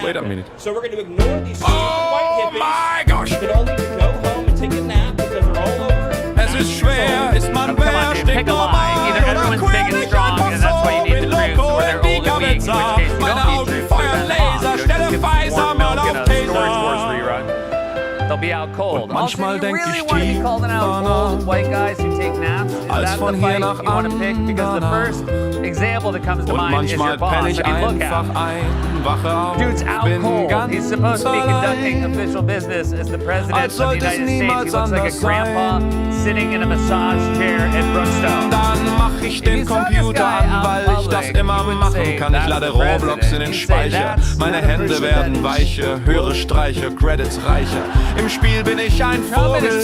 wait a minute. So we're going to ignore these Oh my gosh! You can all need to go home and take a nap because they're all over. Es ist schwer, ist man wer, stinkt normal Either everyone's big and strong, and that's why you need the troops, or they're old and weak, in which case you meine don't need Augen troops. feuern Laser, stelle Pfizer mal auf Storage Wars Taser. rerun. They'll be out cold. Und manchmal Also, you denk really ich want to be calling out tiefer old white guys who take naps? Is als that von the hier fight nach you want to pick? Because the first example that comes to Und mind is your manchmal boss. penne ich I mean, look einfach at ein, wache auf, Dude's out bin cold. ganz He's supposed to be conducting allein. official business as the president Als of the sollte es United States. He niemals looks like a anders grandpa sitting in a massage chair at Brookstone. Dann mach ich den Computer an, weil ich das immer machen kann. Ich lade Roblox in den Speicher. Meine Hände werden weicher, höre Streicher, Credits reicher. Im Spiel bin ich ein Vogel,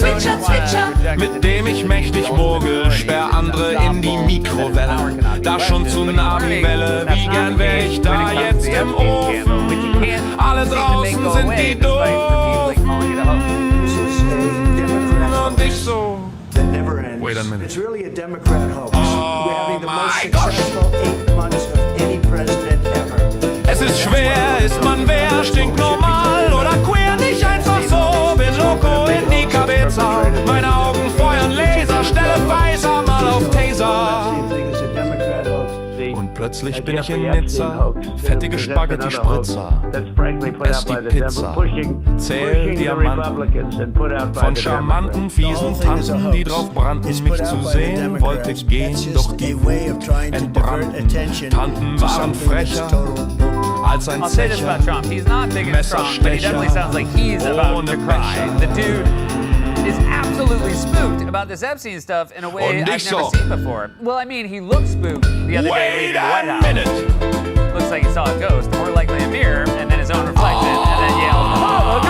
mit dem ich mächtig mogel. Sperr andere in die Mikrowelle. Da schon Tsunami-Welle, wie gern wär ich da jetzt im Ofen. Alle draußen sind die Doofen. Und ich so, wait a minute. It's really a Democrat hoax. We're having the most successful 8 months of any president ever. Es ist schwer, ist man wer, stinkt normal oder queer, nicht einfach so. Bin loco in die Kapitza, meine Augen feuern Laser, stelle Pfizer mal auf Taser. Und Plötzlich bin ich in Nizza, fettige Spaghetti Spritzer, ess die Pizza, zähl Diamanten, von charmanten, fiesen Tanten, die drauf brannten, mich zu sehen, wollte gehen, doch die Wut entbrannten. Tanten waren frecher als ein I'll say this about Trump. He's not big and strong, but he definitely sounds like he's about to cry. The dude is absolutely spooked about this Epstein stuff in a way I've never seen before. Well, I mean, he looked spooked the other day leaving the White House. Looks like he saw a ghost, more likely a mirror, and then his own reflection, and then yelled, "Oh, a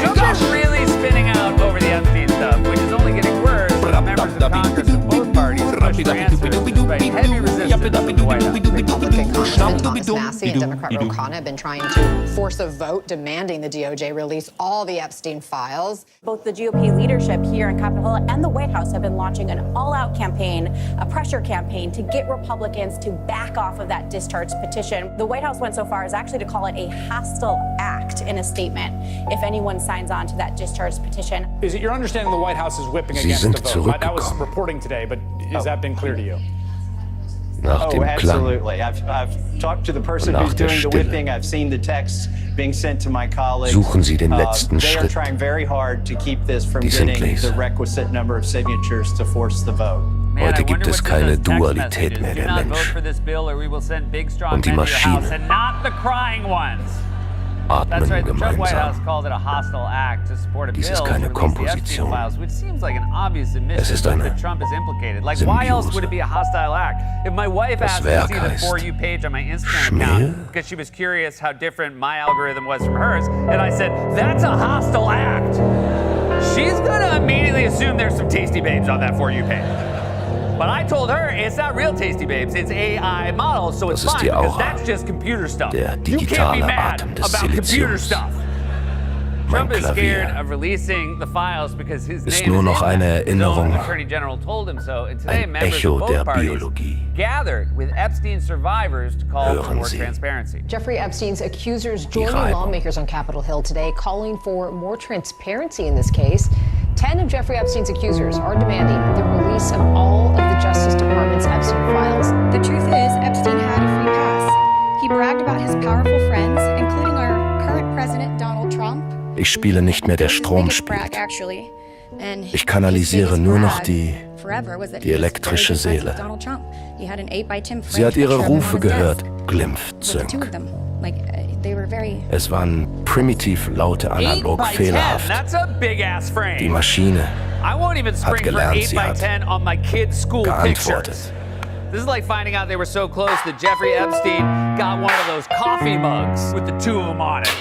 ghost!" Trump is really spinning out over the Epstein stuff, which is only getting worse as members of Congress from both parties push for answers despite heavy resistance from the White House. Republican Congressman Thomas Massie and Democrat Ro Khanna have been trying to force a vote demanding the DOJ release all the Epstein files. Both the GOP leadership here in Capitol Hill and the White House have been launching an all-out campaign, a pressure campaign to get Republicans to back off of that discharge petition. The White House went so far as actually to call it a hostile act in a statement if anyone signs on to that discharge petition. Is it your understanding the White House is whipping against the vote? That was reporting today, but has that been clear to you? Absolutely. I've talked to the person who's doing the whipping. I've seen the texts being sent to my colleagues. Suchen Sie den letzten They are Schritt. trying very hard to keep this from getting the requisite number of signatures to force the vote. Heute gibt es keine Dualität mehr der Vote Mensch. for this bill or we will send big strong Und die men to your house Maschine and not the crying ones. That's atmen right, the Trump White House gemeinsam. called it a hostile act to support a Dies bill ist to keine release the Epstein Komposition. files, which seems like an obvious Es admission ist eine that Trump is implicated. Like, why else would it be a hostile act? If my wife Das asked me Werk to see the heißt For You page on my Instagram Schmäh? account because she was curious how different my algorithm was from hers, and I said, that's a hostile act. She's gonna immediately assume there's some tasty babes on that For You page. But I told her it's not real Tasty Babes, it's AI models, so it's Das ist fine die because Aura. that's just computer stuff. Der You can't be digitale mad Atem des about computer Siliziums. stuff. Mein Trump is scared Klavier of releasing the files because his ist name nur is noch in eine them. His own Erinnerung, attorney general told him so. And today, ein members Echo of der both parties Biologie. gathered with Epstein survivors to call for Hören more Sie. transparency. Jeffrey Epstein's accusers joining Reibung. lawmakers on Capitol Hill today calling for more transparency in this case. 10 of Jeffrey Epstein's accusers are demanding the release of all of the Justice Department's Epstein files. The truth is, Epstein had a free pass. He bragged about his powerful friends, including our current president, Donald Trump. Ich spiele nicht mehr der Strom Brag, spielt. actually. And Ich kanalisiere nur noch die die elektrische Seele. Donald Trump. He had an 8x10 Sie hat ihre frame Rufe picture of him on his gehört, desk Glimpf, with the two Zünk. of them. Like, they were very... Es waren primitiv laute, analog 8x10, fehlerhaft. that's a big ass Die frame. Maschine I won't even hat spring for gelernt, sie hat 8x10 on my kids' school geantwortet. pictures. This is like finding out they were so close that Jeffrey Epstein got one of those coffee mugs with the two of them on it.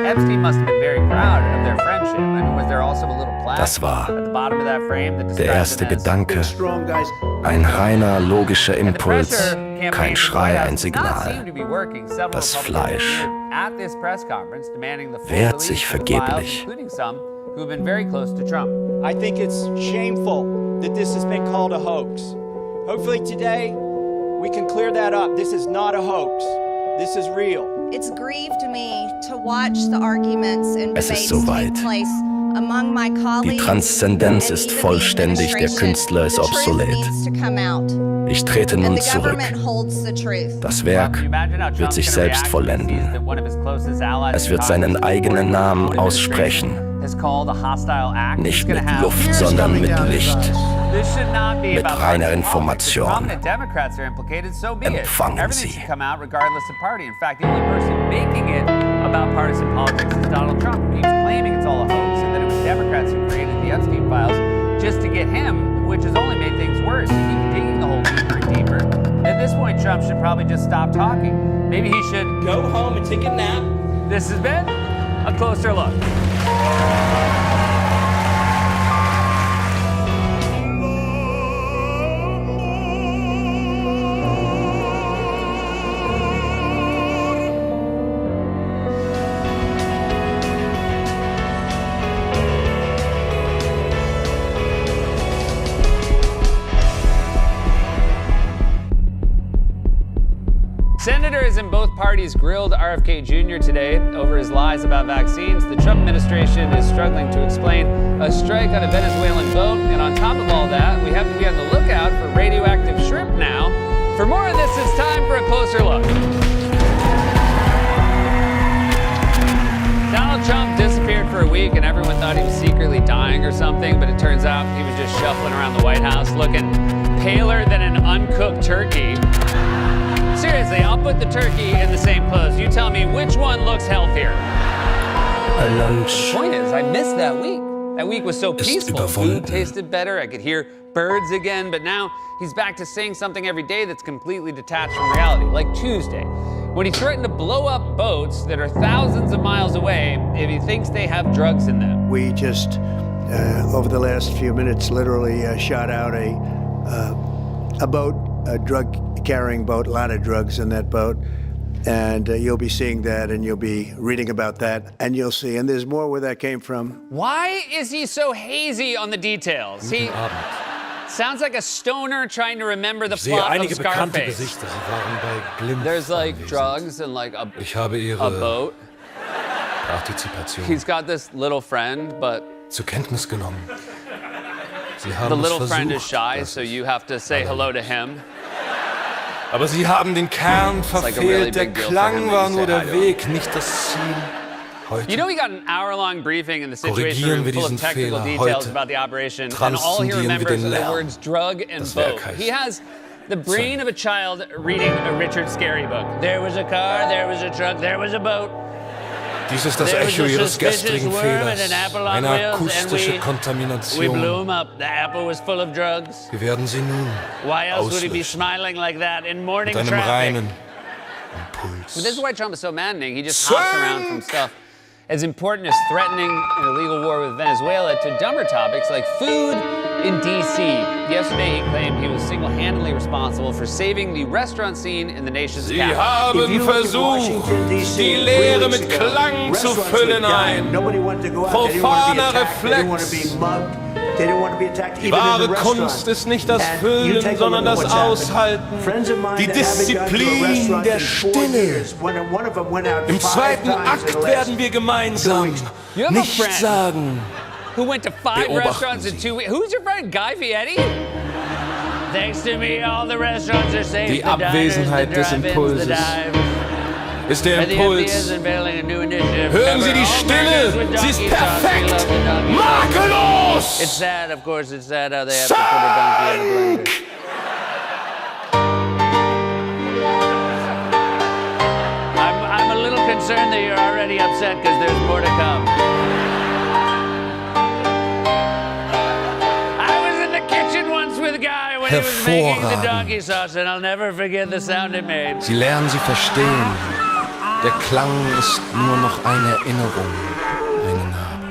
Epstein must have been very proud of their friendship. I mean, was there also a little plaque Das war at the bottom of that frame that der described erste him as Gedanke, Strong guys. ein reiner logischer And the Impuls, pressure campaign kein for the Schrei, White House ein does not seem Signal. to be working. Several Das Republicans Fleisch appeared at this press conference demanding the full wehrt release sich of the files, vergeblich. including some who have been very close to Trump. I think it's shameful that this has been called a hoax. Hopefully today we can clear that up. This is not a hoax. This is real. It's grieved me to watch the arguments and Es ist debates soweit. take place among my Die colleagues. Transzendenz ist vollständig, der Künstler ist The truth obsolet. needs to come out. Ich trete nun And the zurück. government holds the truth. Das Werk wird sich selbst vollenden. Es wird seinen eigenen Namen aussprechen. Has called a hostile act. Nicht mit Luft, sondern mit Licht. This should not be Mit about reiner partisan politics. The Information. prominent Democrats are implicated, so be it. Empfangen Everything Sie. should come out regardless of party. In fact, the only person making it about partisan politics is Donald Trump. He's claiming it's all a hoax and that it was Democrats who created the Epstein files just to get him, which has only made things worse. He keeps digging the hole deeper and deeper. At this point, Trump should probably just stop talking. Maybe he should Go home and take a nap. This has been a closer look. Senators in both parties grilled RFK Jr. today over his lies about vaccines. The Trump administration is struggling to explain a strike on a Venezuelan boat. And on top of all that, we have to be on the lookout for radioactive shrimp now. thought he was secretly dying or something, but it turns out he was just shuffling around the White House looking paler than an uncooked turkey. Seriously, I'll put the turkey in the same clothes. You tell me which one looks healthier. The point is, I missed that week. That week was so peaceful. Food tasted better. I could hear birds again. But now he's back to saying something every day that's completely detached from reality. Like Tuesday, when he threatened to blow up boats that are thousands of miles away if he thinks they have drugs in them. We just, over the last few minutes, literally shot out a boat, a drug-carrying boat, a lot of drugs in that boat. And you'll be seeing that, and you'll be reading about that, and you'll see. And there's more where that came from. Why is he so hazy on the details? He sounds like a stoner trying to remember the plot of Scarface. There's like drugs and like a boat. He's got this little friend, but the little friend is shy, so you have to say hello to him. Aber sie haben den Kern verfehlt, der Klang war nur der Weg, nicht das Ziel. You know, we got an hour-long briefing in the Situation Room full of technical details about the operation, and all he remembers are the words drug and boat. He has the brain of a child reading a Richard Scarry book. There was a car, there was a truck, there was a boat. Dies ist das Echo ihres gestrigen Fehlers, eine akustische We Kontamination. blew him up. The apple was full of drugs. Wir werden sie nun Why else would he be auslöschen smiling like that in morning mit einem traffic? reinen But Impuls. this is why Trump is so maddening. He just hops around from stuff as important as threatening an illegal war with Venezuela to dumber topics like food in D.C. Yesterday, he claimed he was single-handedly responsible for saving the restaurant scene in the nation's Sie capital. haben versucht, die Leere mit Klang zu füllen ein. Profaner Reflex. Die wahre Kunst ist nicht das Füllen, sondern das Aushalten. Die Disziplin der Stille. Im zweiten Akt werden wir gemeinsam nichts sagen. Who went to 5 restaurants in 2 weeks? Who's your friend, Guy Fieri? Thanks to me, all the restaurants are safe. Die Abwesenheit des Impulses ist der Impuls. Hören Sie die Stille, sie ist perfekt, makellos. It's sad, of course, it's sad how they have to put a donkey in a blender. I'm a little concerned that you're already upset because there's more to come. With a guy when he was making the donkey sauce, and I'll never forget the sound it made. Sie lernen sie verstehen. Der Klang ist nur noch eine Erinnerung, eine Narbe.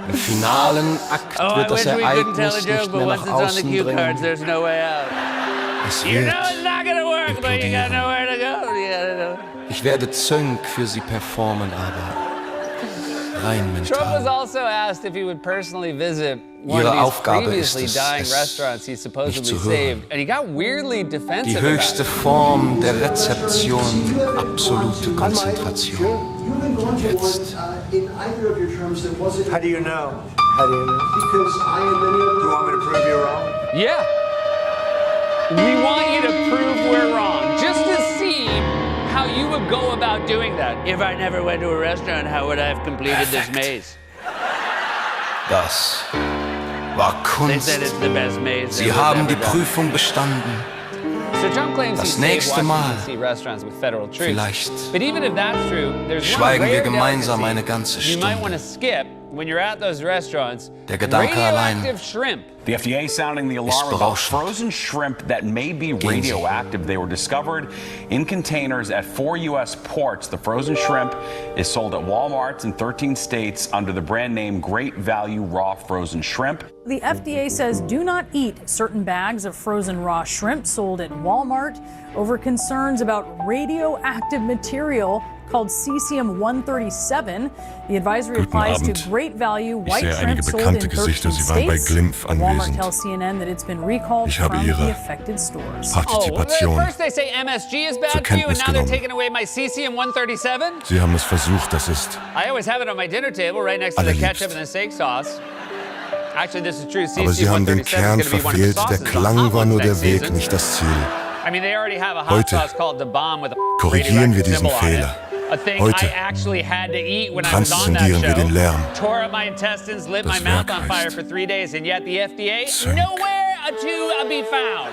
Im finalen Akt wird das Ereignis nicht mehr nach außen dringen. There's no way out. Es You wird know it's not gonna work, but you got nowhere to go. You gotta know. Ich werde Zönk für sie performen, aber rein Trump was mental. also asked if he would personally visit one Ihre of these Aufgabe previously ist es, dying es restaurants he supposedly nicht zu hören. saved, and he got weirdly Die defensive höchste about Form der Rezeption, absolute Konzentration. Jetzt. How do you know? How do you know? Because I am many of them. Do you want me to prove you wrong? it. Yeah. We want you to prove we're wrong, just to see how you would go about doing that. If I never went to a restaurant, how would I have completed this maze? Das war They Kunst. said it's the best maze. Sie that was haben ever die done. Prüfung bestanden. So Trump claims Das he saved nächste Mal, Washington, D.C. restaurants with federal troops. vielleicht, But even if that's true, there's one schweigen wir rare gemeinsam delicacy eine ganze you might want Stunde. to skip when you're at those restaurants. Der Gedanke allein Radioactive shrimp. The FDA sounding the ist alarm about berauschend. frozen shrimp that may be Gehen Sie. radioactive. They were discovered in containers at 4 U.S. ports. The frozen shrimp is sold at Walmarts in 13 states under the brand name Great Value Raw Frozen Shrimp. The FDA says do not eat certain bags of frozen raw shrimp sold at Walmart over concerns about radioactive material called cesium-137. The advisory Guten applies Abend. to Great Value Ich white sehe shrimp einige sold bekannte in 13 Gesichter. Sie waren bei states. Glimpf Walmart anwesend. tells CNN that it's been recalled Ich habe from Ihre the affected stores. Partizipation First they say MSG is zur bad for you, and Kenntnis now they're genommen. taking away my cesium-137. Sie haben es versucht, das ist I always have it on my dinner table right next to the Allerliebst. ketchup and the steak sauce. Actually, this is true. aber Sie haben den cesium-137 Kern is going to be one of the verfehlt. Der sauces on Klang war omelets nur der next Weg, season. nicht das Ziel. I mean, they already have a hot Heute sauce called the bomb with a korrigieren wir radioactive diesen symbol on it. Fehler. A thing Heute I actually had to eat when I was on that transzendieren wir den show. Lärm. Tore up my intestines, lit Das my mouth Werk on fire heißt for 3 days, and yet the FDA Sync. nowhere to be found.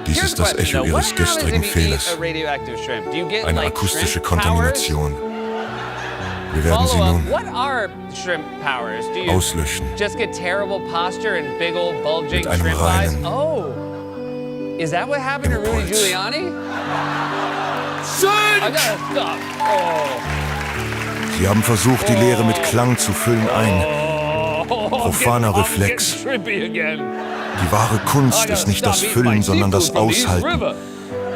Dies ist das Echo Ihres gestrigen Fehlers. A radioactive shrimp? Do you get Eine like akustische shrimp powers? Kontamination. Wir werden sie Follow nun up, what are shrimp powers? Do you auslöschen. just get terrible posture and big old bulging Mit einem shrimp eyes? reinen Oh, is that what happened to Rudy Impuls. Giuliani? I gotta stop. Oh. Sie haben versucht, die Leere mit Klang zu füllen. Ein profaner Reflex. Shrimpy again. Die wahre Kunst ist nicht das Füllen, sondern das Aushalten.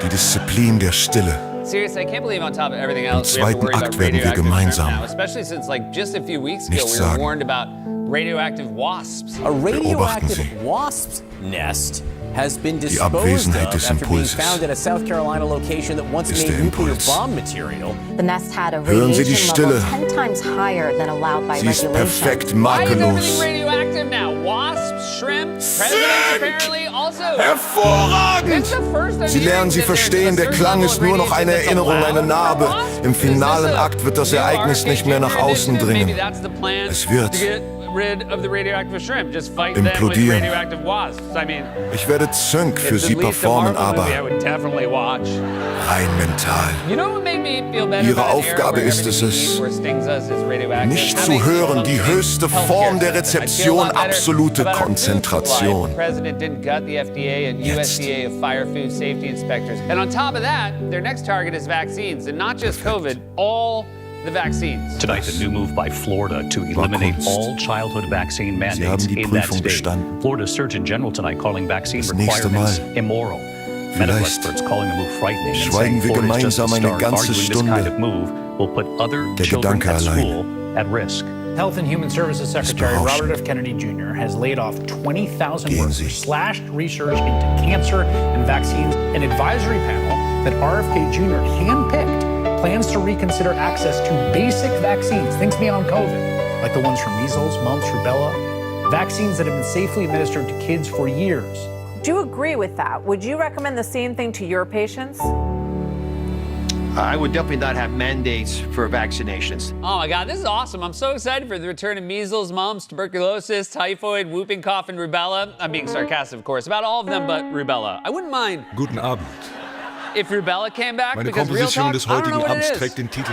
Die Disziplin der Stille. Seriously, I can't believe on top of everything else Im we have to zweiten worry about Akt werden wir radioactive gemeinsam shrimp now, especially since like just a few weeks ago nichts we were sagen. warned about radioactive wasps. A Beobachten radioactive Sie wasp's nest has been die disposed Abwesenheit of des after being Impulses. found at a South Carolina location that once Ist made der nuclear Impuls. bomb material. The nest had a Hören Sie die radiation level Stille. 10 times higher than allowed by Sie ist regulation. perfekt Why is everything makellos. radioactive now? Wasps, shrimp, presidents apparently also. Hervorragend! It's the first I'm Sie lernen, hearing Sie that there's verstehen, a der certain Klang level ist of nur noch radiation eine that's Erinnerung, allowed eine for Narbe. wasps? Im Is this finalen a Akt wird das new Ereignis nicht mehr nach RFK außen initiative? Maybe dringen. that's the plan Es wird to get rid of the radioactive shrimp. Just fight them with implodieren. radioactive wasps. I mean, Ich werde Zönk für it's Sie at least a performen, Marvel aber movie I would definitely watch. rein mental. You know what made me feel better Ihre about an era Aufgabe where ist es, everything we eat or stings us is radioactive? Nicht zu Having hören, die functioning höchste healthcare Form der system. I'd feel a Rezeption, lot better absolute about our food supply Konzentration. if the president didn't gut the FDA and Jetzt. USDA of fire food safety inspectors. And on top of that, their next target is vaccines, and not just COVID, all the vaccines. Tonight, a new move by Florida to eliminate Kunst. all childhood vaccine Sie haben mandates die in that Prüfung state. bestanden. Florida's Surgeon General tonight calling vaccine Das nächste requirements Mal. immoral. Medical Vielleicht experts calling the move frightening and schweigen saying wir Florida is just the gemeinsam eine start, ganze arguing this Stunde. kind of move will put other Der children Gedanke at allein school at risk. Health and Human Services Secretary berauschend. Robert F. Kennedy Jr. has laid off 20,000 Gehen workers, Sie. slashed research into cancer and vaccines. An advisory panel that RFK Jr. handpicked plans to reconsider access to basic vaccines, things beyond COVID, like the ones from measles, mumps, rubella, vaccines that have been safely administered to kids for years. Do you agree with that? Would you recommend the same thing to your patients? I would definitely not have mandates for vaccinations. Oh my God, this is awesome. I'm so excited for the return of measles, mumps, tuberculosis, typhoid, whooping cough, and rubella. I'm being sarcastic, of course, about all of them but rubella. I wouldn't mind Guten Abend. if rubella came back Meine because real Komposition talk, des I don't know heutigen what it Abends is. trägt den Titel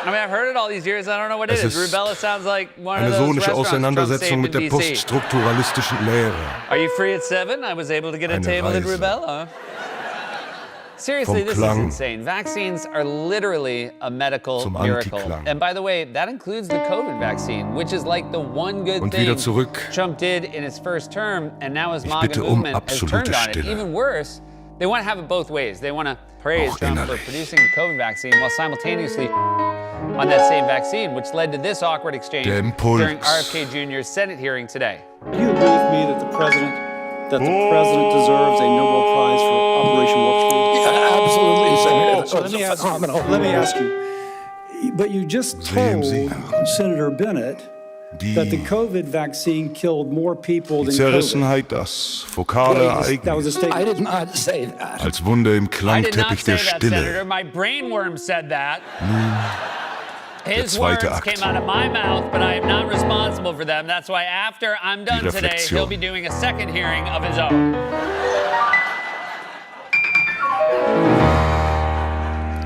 I mean, I've heard it all these years. I don't know what it Es is. ist Rubella sounds like one eine of those sonische restaurants Trump Auseinandersetzung saved mit der in DC. poststrukturalistischen Lehre. Are you free at 7? I was able to get a Eine table at Reise. Rubella. Seriously, Vom this is Klang insane. Vaccines are literally a medical zum miracle. Antiklang. And by the way, that includes the COVID vaccine, which is like the one good Und thing wieder zurück. Trump did in his first term, and now his Ich MAGA bitte movement has absolute turned on it. Stille. Even worse, they want to have it both ways. They want to praise Auch Trump for innerlich. producing the COVID vaccine while simultaneously on that same vaccine, which led to this awkward exchange Der Impuls. during RFK Jr.'s Senate hearing today. Do you agree with me that the president deserves a Nobel Prize for Operation Warp Speed? Yeah, absolutely, Senator. So let me ask you. But you just Sehen Sie. told Senator Bennett that the COVID vaccine killed more people Die than COVID. Zerrissenheit, das fokale That was a Ereignis statement. I did not say that. als Wunde im I did not Klangteppich say der that, Stille. Senator. My brainworm said that. His zweite words Akt. came out of my mouth, but I am not responsible for them. That's why after I'm done today, Reflexion. he'll be doing a second hearing of his own.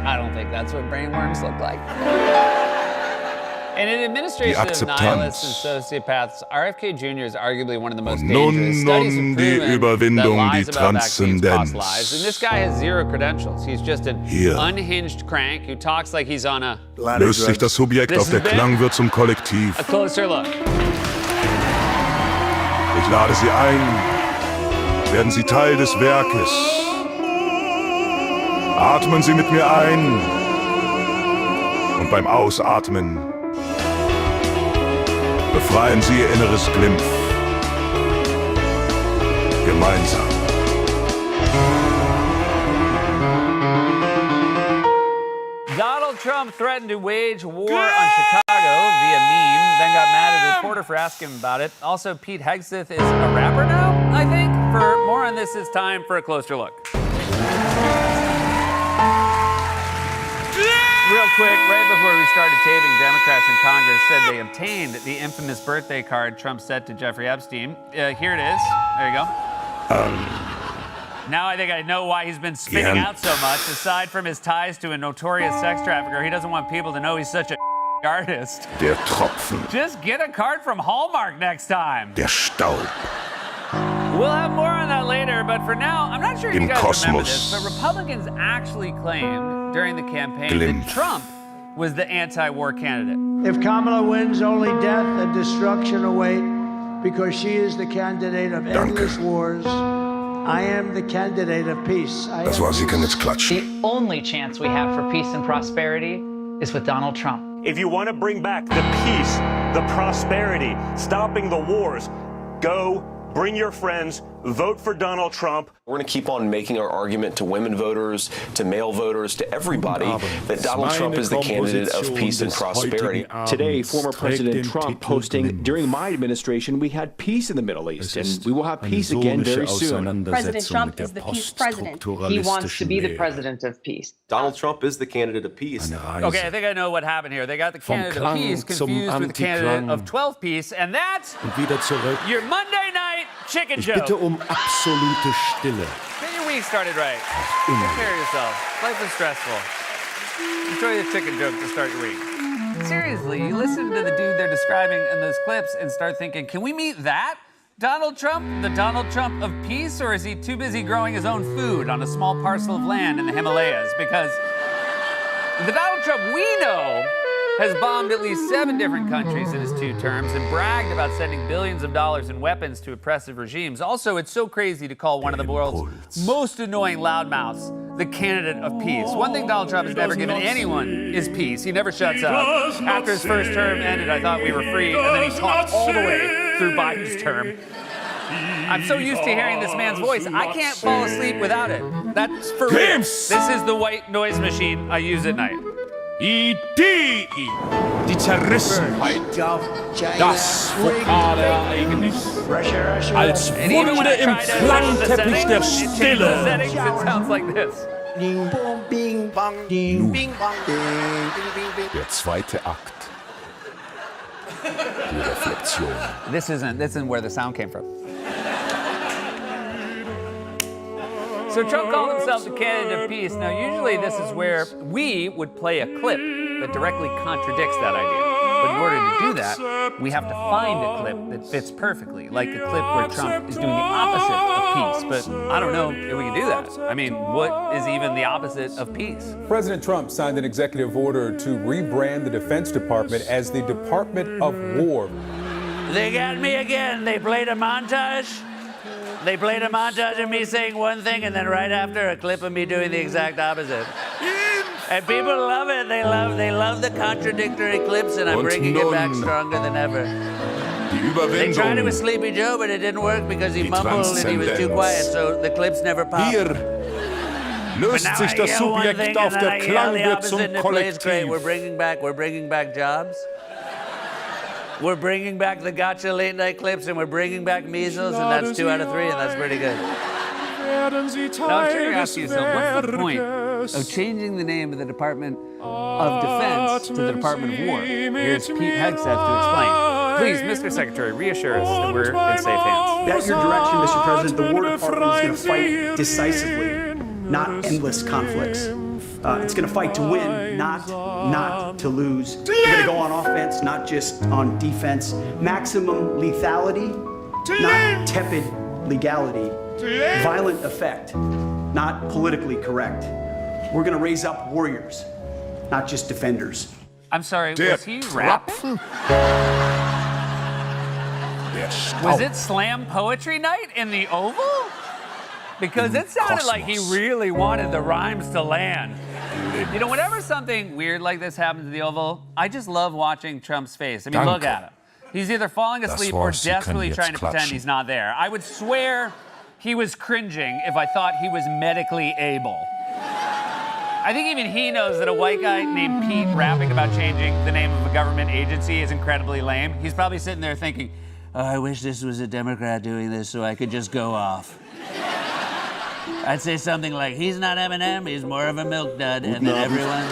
I don't think that's what brainworms look like. In an administration of Akzeptanz. nihilists and sociopaths, RFK Jr. is arguably one of the most Und dangerous. nun Studies have die proven that Überwindung, lies die about vaccines cost Transzendenz. lives. And this guy has zero credentials. He's just an Hier. unhinged crank who talks like he's on a Löst sich das Subjekt This auf, der has been Klang wird zum Kollektiv. a closer look. Ich lade Sie ein. Werden Sie Teil des Werkes. Atmen Sie mit mir ein. Und beim Ausatmen befreien Sie Ihr inneres Glimpf. Gemeinsam. Donald Trump threatened to wage war on Chicago via meme, then got mad at a reporter for asking him about it. Also, Pete Hegseth is a rapper now, I think. For more on this, it's time for a closer look. Real quick, right before we started taping, Democrats in Congress said they obtained the infamous birthday card Trump sent to Jeffrey Epstein. Here it is. There you go. Now I think I know why he's been spinning out so much. Aside from his ties to a notorious sex trafficker, he doesn't want people to know he's such a artist. Der Tropfen. Just get a card from Hallmark next time. Der Staub. We'll have more on that later, but for now, I'm not sure if you Im guys remember Kosmos. this, but Republicans actually claimed during the campaign that Trump was the anti-war candidate. If Kamala wins, only death and destruction await because she is the candidate of endless wars. I am the candidate of peace. Das war, sie können jetzt klatschen. The only chance we have for peace and prosperity is with Donald Trump. If you want to bring back the peace, the prosperity, stopping the wars, go, bring your friends, vote for Donald Trump. We're going to keep on making our argument to women voters, to male voters, to everybody, that Donald Trump is the candidate of peace and prosperity. Today, former President Trump posting, during my administration, we had peace in the Middle East, and we will have peace again very soon. President Trump is the peace president. He wants to be the president of peace. Donald Trump is the candidate of peace. Okay, I think I know what happened here. They got the candidate of peace confused with the candidate of 12 piece, and that's your Monday night chicken joke. Absolute Stille. Get your week started right. Take care of yourself. Life is stressful. Enjoy the chicken joke to start your week. Seriously, you listen to the dude they're describing in those clips and start thinking, can we meet that Donald Trump? The Donald Trump of peace? Or is he too busy growing his own food on a small parcel of land in the Himalayas? Because the Donald Trump we know has bombed at least 7 different countries in his 2 terms and bragged about sending billions of dollars in weapons to oppressive regimes. Also, it's so crazy to call one of the world's most annoying loudmouths the candidate of peace. One thing Donald Trump has never given anyone is peace. He never shuts up. After his first term ended, I thought we were free, and then he talked all the way through Biden's term. I'm so used to hearing this man's voice, I can't fall asleep without it. That's for real. This is the white noise machine I use at night. Idee, die Zerrissenheit, das vokale Ereignis, als Wunde im Klangteppich der Stille. It sounds like this. Der zweite Akt. Die Reflexion. This isn't where the sound came from. So Trump called himself the candidate of peace. Now, usually this is where we would play a clip that directly contradicts that idea. But in order to do that, we have to find a clip that fits perfectly, like a clip where Trump is doing the opposite of peace. But I don't know if we can do that. I mean, what is even the opposite of peace? President Trump signed an executive order to rebrand the Defense Department as the Department of War. They got me again. They played a montage. They played a montage of me saying one thing, and then right after, a clip of me doing the exact opposite. And people love it. They love the contradictory clips, and I'm bringing it back stronger than ever. They tried it with Sleepy Joe, but it didn't work because he mumbled and he was too quiet, so the clips never popped. Löst sich das Subjekt auf, der Klang wird zum Kollektiv. We're bringing back jobs. We're bringing back the gotcha late night clips, and we're bringing back measles, and that's 2 out of 3, and that's pretty good. Now, I'm sure you're asking yourself, what's the point of changing the name of the Department of Defense to the Department of War? Here's Pete Hegseth to explain. Please, Mr. Secretary, reassure us that we're in safe hands. That's your direction, Mr. President. The War Department is going to fight decisively, not endless conflicts. It's going to fight to win, not to lose. We're going to go on offense, not just on defense. Maximum lethality, not tepid legality. Violent effect, not politically correct. We're going to raise up warriors, not just defenders. I'm sorry, was he rapping? Was it slam poetry night in the Oval? Because it sounded like he really wanted the rhymes to land. You know, whenever something weird like this happens at the Oval, I just love watching Trump's face. I mean, look at him. He's either falling asleep or desperately trying to pretend he's not there. I would swear he was cringing if I thought he was medically able. I think even he knows that a white guy named Pete rapping about changing the name of a government agency is incredibly lame. He's probably sitting there thinking, oh, I wish this was a Democrat doing this so I could just go off. I'd say something like, he's not M&M, he's more of a milk dud, and then everyone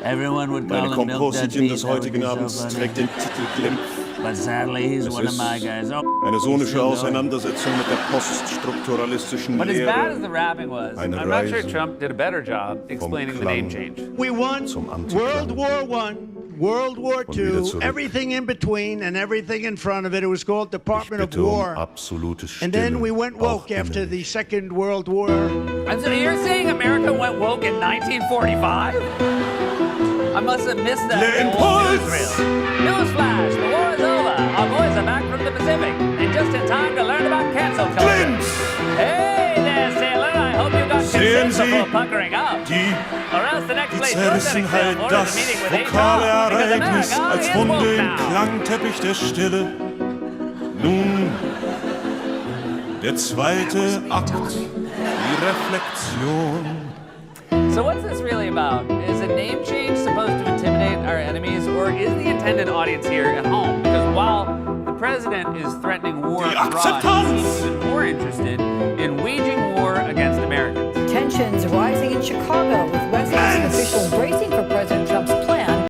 Everyone would call Meine him Milk Dud Kompositin Pete. des That would heutigen be so Abends funny. trägt den Titel Glimpf. But sadly, he's Es one of ist my guys. Oh, eine sonische still going. Auseinandersetzung mit der poststrukturalistischen But as bad as Lehre. the rapping was, Eine I'm not sure Reise Trump did a better job explaining the name change. We won World War I, World War wieder II, zurück. everything in between and everything in front of it. It was called Department of Bitte War. absolute Stille. And then we went woke auch after innen. the Second World War. And so you're saying America went woke in 1945? I must have missed that whole newsreel. Newsflash, the war is over. Our boys are back from the Pacific. And just in time to learn about cancel culture. Hey there, sailor. I hope you got consent before puckering up. Or else the next place you're setting sail for is a meeting with vokale HR. Because Ereignis America als is Wunde woke im now. Klangteppich der Stille. Nun, der zweite Akt, die Reflexion. So what's this really about? Is a name change supposed to intimidate our enemies, or is the intended audience here at home? Because while the president is threatening war abroad, he seems even more interested in waging war against Americans. Tensions rising in Chicago with residents and officials